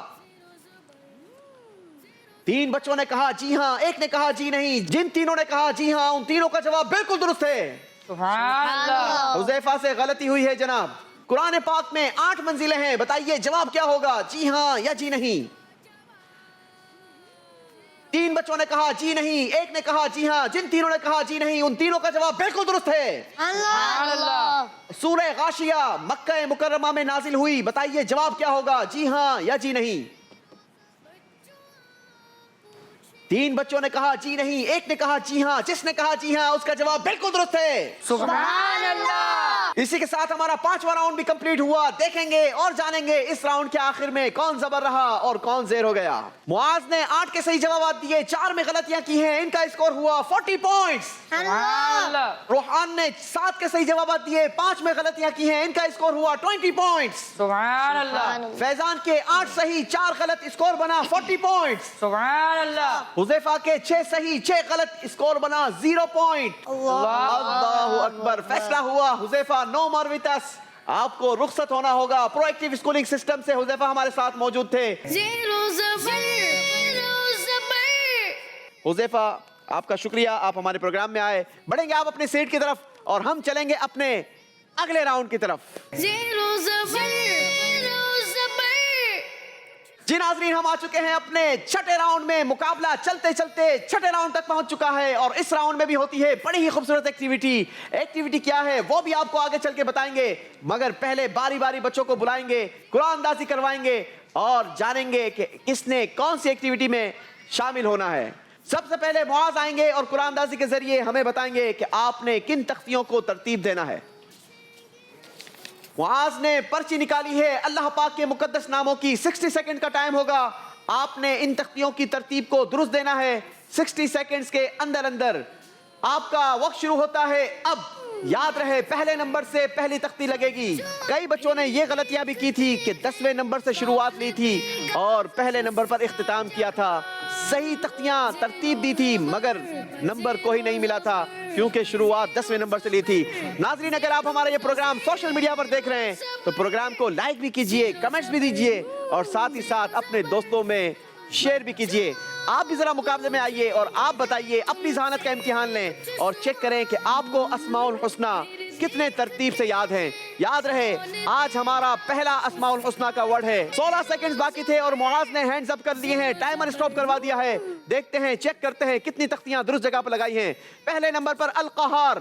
3 बच्चों ने कहा जी हाँ, 1 ने कहा जी नहीं। जिन तीनों ने कहा जी हाँ उन तीनों का जवाब बिल्कुल दुरुस्त है। सुभान अल्लाह। हुज़ैफा से गलती हुई है जनाब। कुरान पाक में 8 मंजिलें हैं। बताइए जवाब क्या होगा, जी हाँ या जी नहीं? 3 बच्चों ने कहा जी नहीं, 1 ने कहा जी हाँ। जिन तीनों ने कहा जी नहीं उन तीनों का जवाब बिल्कुल दुरुस्त है। सुभान अल्लाह। सूरह गाशिया मक्का मुकर्रमा में नाजिल हुई। बताइए जवाब क्या होगा, जी हाँ या जी नहीं? 3 बच्चों ने कहा जी नहीं, 1 ने कहा जी हाँ। जिसने कहा जी हाँ उसका जवाब बिल्कुल दुरुस्त है। सुभान अल्लाह। इसी के साथ हमारा 5वां राउंड भी कंप्लीट हुआ। देखेंगे और जानेंगे इस राउंड के आखिर में कौन जबर रहा और कौन जेर हो गया। मुआज ने 8 के सही जवाब दिए, 4 में गलतियां की हैं। इनका स्कोर हुआ 40 पॉइंट्स। सुभान अल्लाह। रोहान ने 7 के सही जवाब दिए, 5 में गलतियां की हैं। इनका स्कोर हुआ 20 पॉइंट्स। सुभान अल्लाह। फैजान के 8 सही 4 गलत, स्कोर बना 40 पॉइंट्स। सुभान अल्लाह। हुज़ैफा के 6 सही 6 गलत, स्कोर बना 0 पॉइंट। अल्लाहु अकबर। फैसला हुआ Huzaifa no more with us, आपको रुखसत होना होगा। प्रोएक्टिव स्कूलिंग सिस्टम से हुज़ैफा हमारे साथ मौजूद थे। Zero Zabar. हुज़ैफा आपका शुक्रिया, आप हमारे प्रोग्राम में आए। बढ़ेंगे आप अपनी सीट की तरफ और हम चलेंगे अपने अगले राउंड की तरफ। Zero Zabar. जी नाज़रीन, हम आ चुके हैं अपने छठे राउंड में। मुकाबला चलते चलते छठे राउंड तक पहुंच चुका है और इस राउंड में भी होती है बड़ी ही खूबसूरत एक्टिविटी क्या है वो भी आपको आगे चल के बताएंगे। मगर पहले बारी बारी बच्चों को बुलाएंगे, कुरानदाजी करवाएंगे और जानेंगे कि किसने कौन सी एक्टिविटी में शामिल होना है। सबसे पहले मुआज आएंगे और कुरानदाजी के जरिए हमें बताएंगे कि आपने किन तख्तियों को तरतीब देना है। मुआज ने पर्ची निकाली है अल्लाह पाक के मुकद्दस नामों की। 60 सेकंड का टाइम होगा। आपने इन तख्तियों की तरतीब को दुरुस्त देना है। 60 सेकंड्स के अंदर अंदर आपका वक्त शुरू होता है। अब याद रहे पहले नंबर से पहली तख्ती लगेगी। कई बच्चों ने ये गलतियां भी की थी कि 10वें नंबर से शुरुआत ली थी और पहले नंबर पर इख्तिताम किया था। सही तख्तियां तरतीब दी थी मगर नंबर को ही नहीं मिला था क्योंकि शुरुआत 10वें नंबर से ली थी। नाज़रीन, अगर आप हमारा ये प्रोग्राम सोशल मीडिया पर देख रहे हैं तो प्रोग्राम को लाइक भी कीजिए, कमेंट्स भी दीजिए और साथ ही साथ अपने दोस्तों में शेयर भी कीजिए। आप भी जरा मुकाबले में आइए और आप बताइए, अपनी ज़हानत का इम्तिहान लें और चेक करें कि आपको अस्माउल हुस्ना कितने तरतीब से याद हैं। याद रहे आज हमारा पहला अस्माउल हुस्ना का वर्ड है। 16 सेकंड्स बाकी थे और मुआज ने हैंड्स अप कर लिए हैं, टाइमर स्टॉप करवा दिया है। देखते हैं, चेक करते हैं कितनी तख्तियां दुरुस्त जगह पर लगाई हैं। पहले नंबर पर अल क़हार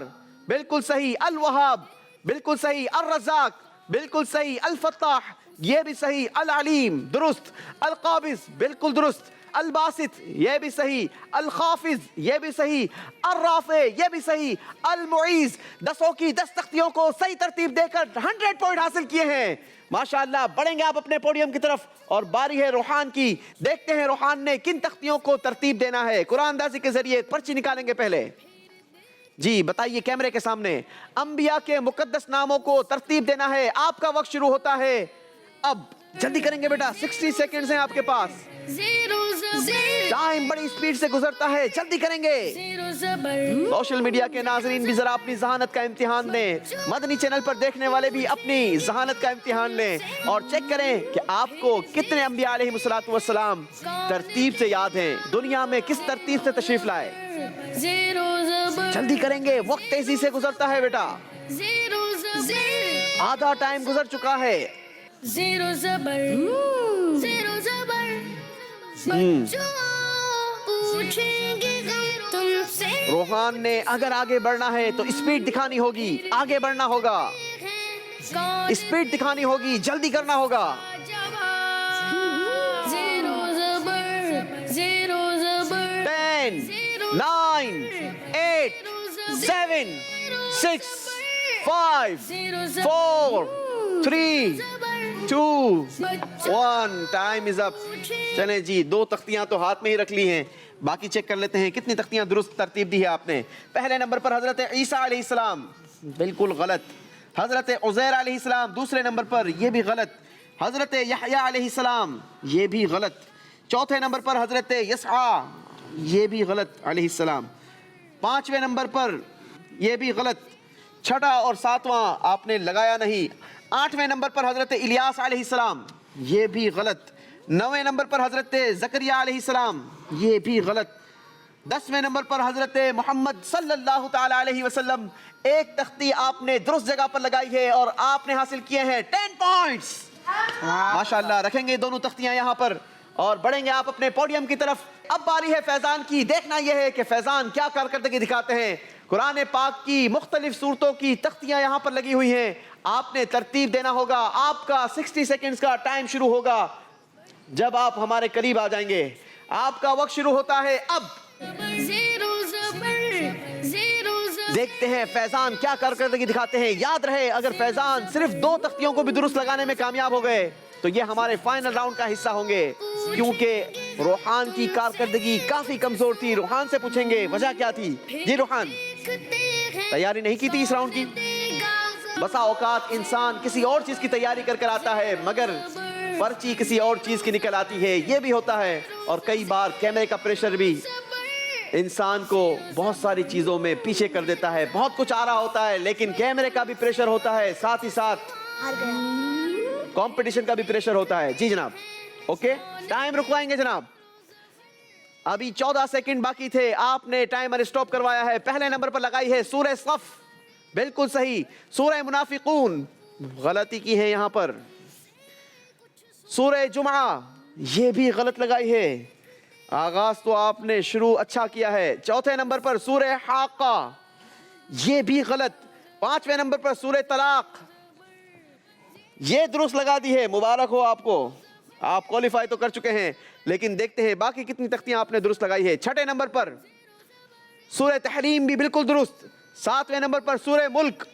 बिल्कुल सही, अल वहाब बिल्कुल सही, अल रज़ाक बिल्कुल सही, अल फत्ताह ये भी सही, अल अलीम दुरुस्त, अल क़ाबिज़ बिल्कुल दुरुस्त, अल बासित ये भी सही, अल खाफिज ये भी सही, अल राफे ये भी सही, अल मुईज़ 10 की 10 तख्तियों को सही तरतीब देकर 100 पॉइंट हासिल किए हैं। माशाअल्लाह। बढ़ेंगे आप अपने पोडियम की तरफ और बारी है रोहान की। देखते हैं रोहान ने किन तख्तियों को तरतीब देना है। कुरानदाजी के जरिए पर्ची निकालेंगे पहले। जी बताइए कैमरे के सामने। अंबिया के मुकद्दस नामों को तरतीब देना है। आपका वक्त शुरू होता है अब। जल्दी करेंगे बेटा, 60 सेकंड्स हैं आपके पास। Zero Zabar. टाइम बड़ी स्पीड से गुजरता है, जल्दी करेंगे। Zero Zabar. सोशल मीडिया के नाजरीन भी जरा अपनी जहानत का इम्तिहान लें। मदनी चैनल पर देखने वाले भी अपनी जहानत का इम्तिहान लें और चेक करें कि आपको कितने अंबिया अलैहिमुस्सलातु वस्सलाम तरतीब से याद हैं, दुनिया में किस तरतीब से तशरीफ लाए। Zero Zabar. जल्दी करेंगे, वक्त तेजी से गुजरता है बेटा। Zero Zabar. आधा टाइम गुजर चुका है। Zero Zabar. Zero Zabar. बच्चों पूछेंगे हम तुमसे। रोहान ने अगर आगे बढ़ना है तो स्पीड दिखानी होगी, आगे बढ़ना होगा, कौन स्पीड दिखानी होगी, जल्दी करना होगा। जवाब 10, 9, 8, 7, 6, 5, 4, 3, 2, 1. Time is up. चलें जी, 2 तख्तियां तो हाथ में ही रख ली हैं, बाकी चेक कर लेते हैं कितनी तख्तियां दुरुस्त तरतीब दी है आपने. पहले नंबर पर हजरत ईसा अलैहिस्सलाम, बिल्कुल गलत. हजरत उज़ैर अलैहिस्सलाम दूसरे नंबर पर, ये भी गलत. हजरत यहया अलैहिस्सलाम, ये भी गलत. चौथे नंबर पर हजरत यसआ, ये भी गलत अलैहिस्सलाम. 5वें नंबर पर ये भी गलत. छठा और 7वां आपने लगाया नहीं. 8वें नंबर पर हजरत इलियास अलैहिस्सलाम, ये भी गलत. 9वें नंबर पर हजरत ज़करिया अलैहिस्सलाम, ये भी गलत. 10वें नंबर पर हजरत मोहम्मद सल्लल्लाहु ताला अलैहि वसल्लम. एक तख्ती आपने दुरुस्त जगह पर लगाई है और आपने हासिल किए हैं 10 पॉइंट्स. माशाल्लाह. रखेंगे दोनों तख्तियां यहाँ पर और बढ़ेंगे आप अपने पोडियम की तरफ. अब बारी है फैजान की. देखना यह है कि फैजान क्या कारकर्दगी दिखाते हैं. कुरान पाक की मुख्तलिफ सूरतों की तख्तियां यहाँ पर लगी हुई हैं. आपने तरतीब देना होगा. आपका 60 सेकेंड्स का टाइम शुरू होगा जब आप हमारे करीब आ जाएंगे. आपका वक्त शुरू होता है अब. ज़ेरो ज़बर, ज़ेरो ज़बर. देखते हैं फैजान क्या कारकर्दगी दिखाते हैं. याद रहे, अगर फैजान सिर्फ 2 तख्तियों को भी दुरुस्त लगाने में कामयाब हो गए तो ये हमारे फाइनल राउंड का हिस्सा होंगे, क्योंकि रोहान की कारकर्दगी काफी कमजोर थी. रोहान से पूछेंगे वजह क्या थी. जी रोहान, तैयारी नहीं की थी इस राउंड की. बसा औकात इंसान किसी और चीज की तैयारी कर कर आता है मगर पर्ची किसी और चीज की निकल आती है. ये भी होता है. और कई बार कैमरे का प्रेशर भी इंसान को बहुत सारी चीजों में पीछे कर देता है. बहुत कुछ आ रहा होता है लेकिन कैमरे का भी प्रेशर होता है, साथ ही साथ कंपटीशन का भी प्रेशर होता है. जी जनाब. ओके, टाइम रुकवाएंगे जनाब. अभी 14 सेकंड बाकी थे. आपने टाइमर स्टॉप करवाया है. पहले नंबर पर लगाई है सूरह सफ, बिल्कुल सही. सूरह मुनाफिकून, गलती की है यहां पर. सूरह जुमा, ये भी गलत लगाई है. आगाज तो आपने शुरू अच्छा किया है. चौथे नंबर पर सूरह हाका, ये भी गलत. 5वें नंबर पर सूरह तलाक, ये दुरुस्त लगा दी है. मुबारक हो आपको, आप क्वालिफाई तो कर चुके हैं. लेकिन देखते हैं बाकी कितनी तख्तियां आपने दुरुस्त लगाई है. 6ठे नंबर पर सूरह तहरीम भी बिल्कुल दुरुस्त. 7वें नंबर पर सूरह मुल्क,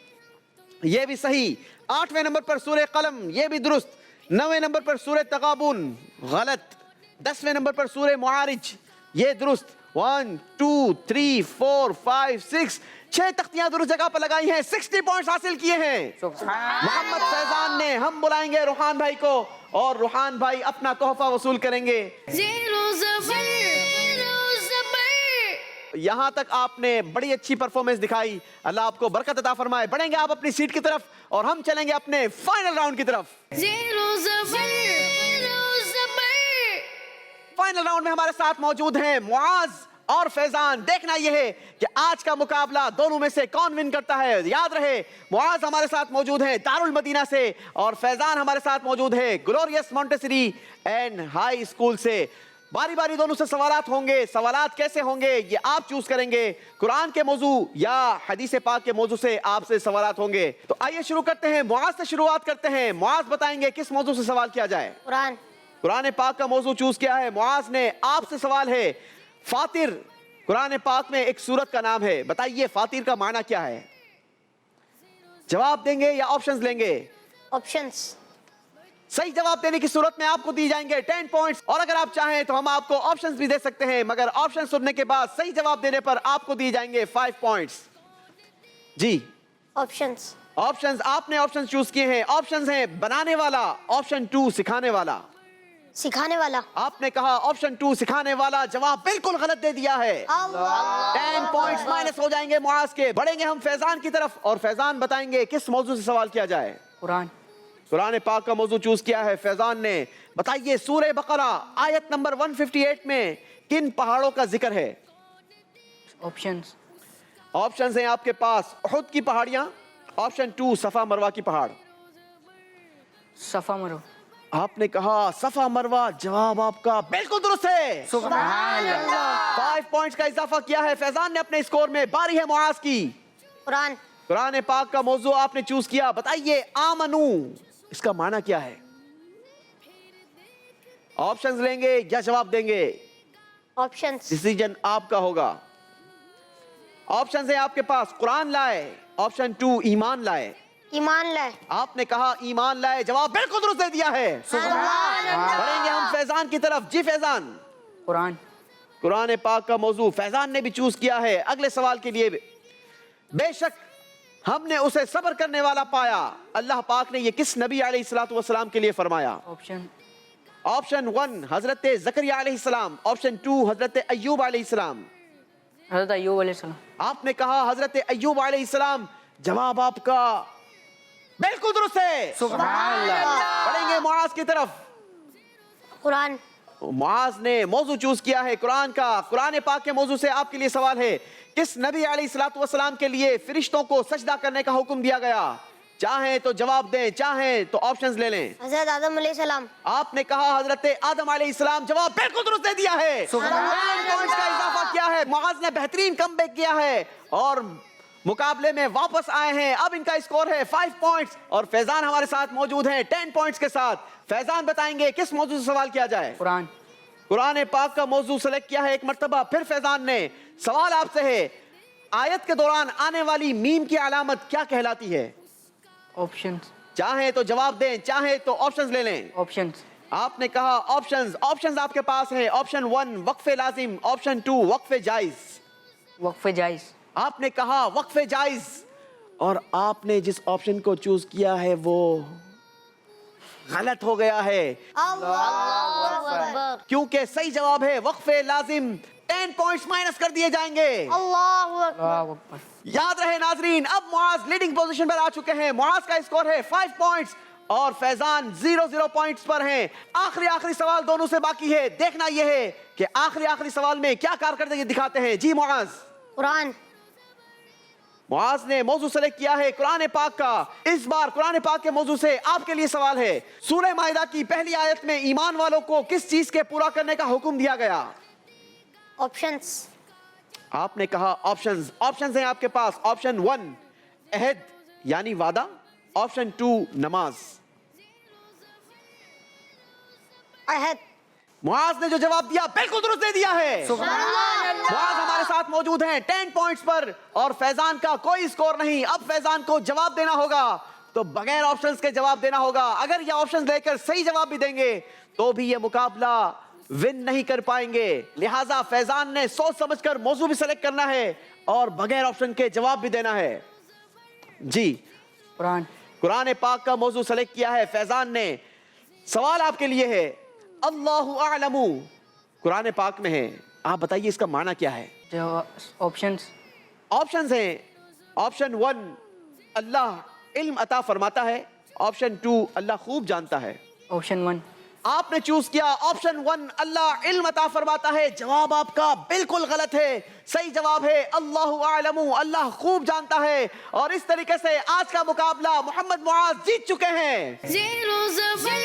ये भी सही. 8वें नंबर पर सूरह कलम, ये भी दुरुस्त. 9वें नंबर पर सूरह तगाबुन, गलत. 10वें नंबर पर सूरह मुआरिज, ये दुरुस्त. 1 2 3 4 5 6, 6 तख्तियां दुरुस्त जगह पर लगाई हैं. 60 पॉइंट्स हासिल किए हैं मोहम्मद फैजान ने. हम बुलाएंगे रूहान भाई को और रूहान भाई अपना तोहफा वसूल करेंगे. ज़ेरो ज़बर, ज़ेरो ज़बर. यहां तक आपने बड़ी अच्छी परफॉर्मेंस दिखाई. अल्लाह आपको बरकत अता फरमाए. बढ़ेंगे आप अपनी सीट की तरफ और हम चलेंगे अपने फाइनल राउंड की तरफ. ज़ेरो ज़बर, ज़ेरो ज़बर. फाइनल राउंड में हमारे साथ मौजूद हैं मुआज और फैजान. देखना यह है कि आज का मुकाबला दोनों में से कौन विन करता है. याद रहे, मुआज हमारे साथ मौजूद है दारुल मदीना से और फैजान हमारे साथ मौजूद है glorious Montessori and high school से. बारी बारी दोनों से सवालात होंगे. सवालात कैसे होंगे ये आप चूज करेंगे. कुरान के मौजू या हदीस पाक के मौजू से आपसे सवालात होंगे. तो आइए शुरू करते हैं. मुआज से शुरुआत करते हैं. मुआज बताएंगे किस मौजू से सवाल किया जाए. कुरान. कुरान पाक का मौजू चूज किया है मुआज ने. आपसे सवाल है, फातिर कुरान पाक में एक सूरत का नाम है. बताइए फातिर का माना क्या है. जवाब देंगे या ऑप्शंस लेंगे. ऑप्शंस. सही जवाब देने की सूरत में आपको दी जाएंगे 10 पॉइंट्स. और अगर आप चाहें तो हम आपको ऑप्शंस भी दे सकते हैं, मगर ऑप्शन सुनने के बाद सही जवाब देने पर आपको दिए जाएंगे 5 पॉइंट्स. जी ऑप्शंस. ऑप्शंस, आपने ऑप्शंस चूज किए हैं. ऑप्शंस हैं बनाने वाला, ऑप्शन 2 सिखाने वाला. सिखाने वाला. आपने कहा ऑप्शन 2 सिखाने वाला. जवाब बिल्कुल गलत दे दिया है. 10 पॉइंट्स माइनस हो जाएंगे मुआज के. बढ़ेंगे हम फैजान की तरफ और फैजान बताएंगे किस मौजू से सवाल किया जाए. कुरान. कुरान पाक का मौजू चूज किया है फैजान ने. बताइए सूरह बकरा आयत नंबर 158 में किन पहाड़ों का जिक्र है. ऑप्शंस. ऑप्शंस हैं आपके पास. उहुद की पहाड़ियां, ऑप्शन 2 सफा मरवा की पहाड़. सफा मरो. आपने कहा सफा मरवा. जवाब आपका बिल्कुल दुरुस्त है. 5 पॉइंट्स का इजाफा किया है फैजान ने अपने स्कोर में. बारी है मुआज की. कुरान. कुरान पाक का मौजू आपने चूज किया. बताइए आमनू, इसका माना क्या है. ऑप्शंस लेंगे या जवाब देंगे. ऑप्शंस डिसीजन आपका होगा। ऑप्शन है आपके पास, कुरान लाए, ऑप्शन 2 ईमान लाए। ईमान लाए। आपने कहा ईमान लाए, जवाब बिल्कुल दुरुस्त दे दिया है। बढ़ेंगे हम फैजान की तरफ। जी फैजान। कुरान। कुरान पाक का मौजू फैजान ने भी चूज किया है। अगले सवाल के लिए, बेशक हमने उसे सब्र करने वाला पाया, अल्लाह पाक ने ये किस नबी अलैहिस्सलातु वस्सलाम के लिए फरमाया? ऑप्शन 1 हजरत ज़करिया अलैहिस्सलाम, ऑप्शन 2 हजरत अय्यूब अलैहिस्सलाम। हजरत अय्यूब अलैहिस्सलाम। आपने कहा हजरत अय्यूब अलैहिस्सलाम, जवाब आपका बिल्कुल दुरुस्त है। सुभान अल्लाह। बढ़ेंगे मुआज की तरफ। कुरान। मुआज ने मौजू चूज किया है कुरान का। कुरान पाक के मौजू से आपके लिए सवाल है, किस नबी अलैहिस्सलातु वस्सलाम के लिए फरिश्तों को सजदा करने का हुक्म दिया गया? चाहें तो जवाब दें, चाहें तो ऑप्शंस ले लें। हजरत आदम अलैहिस्सलाम। आपने कहा हजरत आदम अलैहिस्सलाम, जवाब बिल्कुल दुरुस्त दे दिया है। 9 पॉइंट्स का इजाफा किया है। मुआज ने बेहतरीन कमबैक किया है और मुकाबले में वापस आए हैं। अब इनका स्कोर है 5 पॉइंट्स और फैजान हमारे साथ मौजूद हैं 10 पॉइंट्स के साथ। फैजान बताएंगे किस मौजू से सवाल किया जाए? कुरान। कुरान पाक का मौजू सेलेक्ट किया है एक मर्तबा फिर फैजान ने। सवाल आपसे है, आयत के दौरान आने वाली मीम की अलामत क्या कहलाती है? ऑप्शंस। चाहे तो जवाब दें, चाहे तो ऑप्शंस ले लें। ऑप्शंस। आपने कहा ऑप्शंस। ऑप्शंस आपके पास है, ऑप्शन 1 वक्फे लाजिम, ऑप्शन 2 वक्फे जायज। वक्फे जायज। आपने कहा वक्फे जायज और आपने जिस ऑप्शन को चूज किया है वो गलत हो गया है, क्योंकि सही जवाब है वक्फे लाजिम। 10 पॉइंट्स माइनस कर दिए जाएंगे। अल्लाहु अकबर। याद रहे नाजरीन, अब मुआज लीडिंग पोजीशन पर आ चुके हैं। मुआज का स्कोर है 5 पॉइंट्स और फैजान 0 पॉइंट्स पर हैं। आखिरी सवाल दोनों से बाकी है। देखना यह है कि आखिरी सवाल में क्या कारकर्दगी दिखाते हैं। जी मुआज। कुरान। मुआज ने मौजू सेलेक्ट किया है कुरान पाक का। इस बार कुरान पाक के मौजू से आपके लिए सवाल है, सूरह माइदा की पहली आयत में ईमान वालों को किस चीज के पूरा करने का हुक्म दिया गया? ऑप्शंस। आपने कहा ऑप्शंस। ऑप्शंस हैं आपके पास, ऑप्शन 1 अहद यानी वादा, ऑप्शन 2 नमाज। अहद। मुआज ने जो जवाब दिया बिल्कुल दुरुस्त दे दिया है। मुआज हमारे साथ मौजूद हैं 10 पॉइंट्स पर और फैजान का कोई स्कोर नहीं। अब फैजान को जवाब देना होगा तो बगैर ऑप्शंस के जवाब देना होगा। अगर ये ऑप्शंस लेकर सही जवाब भी देंगे तो भी ये मुकाबला विन नहीं कर पाएंगे। लिहाजा फैजान ने सोच समझकर मौजू भी सेलेक्ट करना है और बगैर ऑप्शन के जवाब भी देना है। जी कुरान। कुरान पाक का मौजू सेलेक्ट किया है फैजान ने। सवाल आपके लिए है, अल्लाहु अअलमु कुरान पाक में है, आप बताइए इसका माना क्या है? ऑप्शंस। ऑप्शंस हैं, ऑप्शन 1 अल्लाह इल्म अता फरमाता है, ऑप्शन 2 अल्लाह खूब जानता है। ऑप्शन 1। आपने चूज किया ऑप्शन 1 अल्लाह इल्म अता फरमाता है। जवाब आपका बिल्कुल गलत है। सही जवाब है अल्लाहु अअलमु, अल्लाह खूब जानता है। और इस तरीके से आज का मुकाबला मोहम्मद मुआज जीत चुके हैं। 0 ज़बर।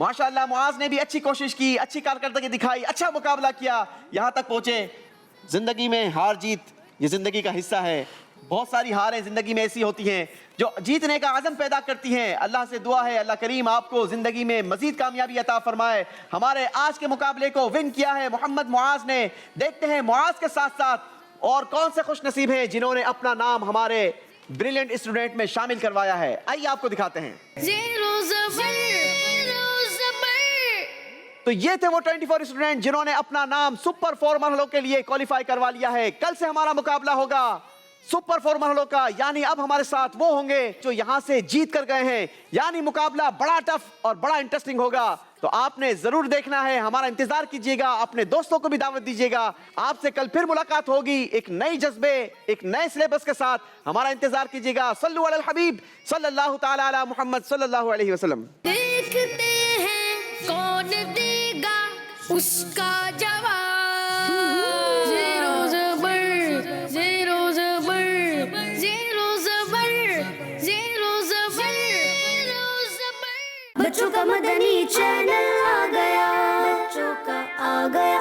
माशाअल्लाह मुआज ने भी अच्छी कोशिश की, अच्छी कारकर्दगी दिखाई, अच्छा मुकाबला किया, यहाँ तक पहुंचे। जिंदगी में हार जीत ये जिंदगी का हिस्सा है। बहुत सारी हारें जिंदगी में ऐसी होती हैं जो जीतने का आज़म पैदा करती हैं। अल्लाह से दुआ है अल्लाह करीम आपको जिंदगी में मजीद कामयाबी अता फरमाए। हमारे आज के मुकाबले को विन किया है मोहम्मद मुआज ने। देखते हैं मुआज के साथ साथ और कौन से खुश नसीब हैं जिन्होंने अपना नाम हमारे ब्रिलियंट स्टूडेंट में शामिल करवाया है। आइए आपको दिखाते हैं। 0 ज़बर। तो ये थे वो 24 स्टूडेंट जिन्होंने अपना नाम सुपर 4 मरहलों के लिए क्वालिफाई करवा लिया है। कल से हमारा मुकाबला होगा सुपर 4 मरहलों का, यानी अब हमारे साथ वो होंगे जो यहां से जीत कर गए हैं। यानी मुकाबला बड़ा टफ और बड़ा इंटरेस्टिंग होगा। तो आपने जरूर देखना है, हमारा इंतजार कीजिएगा, अपने दोस्तों को भी दावत दीजिएगा। आपसे कल फिर मुलाकात होगी एक नई जज्बे, एक नए सिलेबस के साथ। हमारा इंतजार कीजिएगा। सल्लु अलल हबीब सल्लल्लाहु तआला अला मुहम्मद सल्लल्लाहु अलैहि वसल्लम। देखते हैं कौन देगा उसका जवाब। 0 ज़बर। 0 ज़बर। 0 ज़बर। 0 ज़बर। 0 ज़बर। बच्चों का मदनी चैनल आ गया, बच्चों का आ गया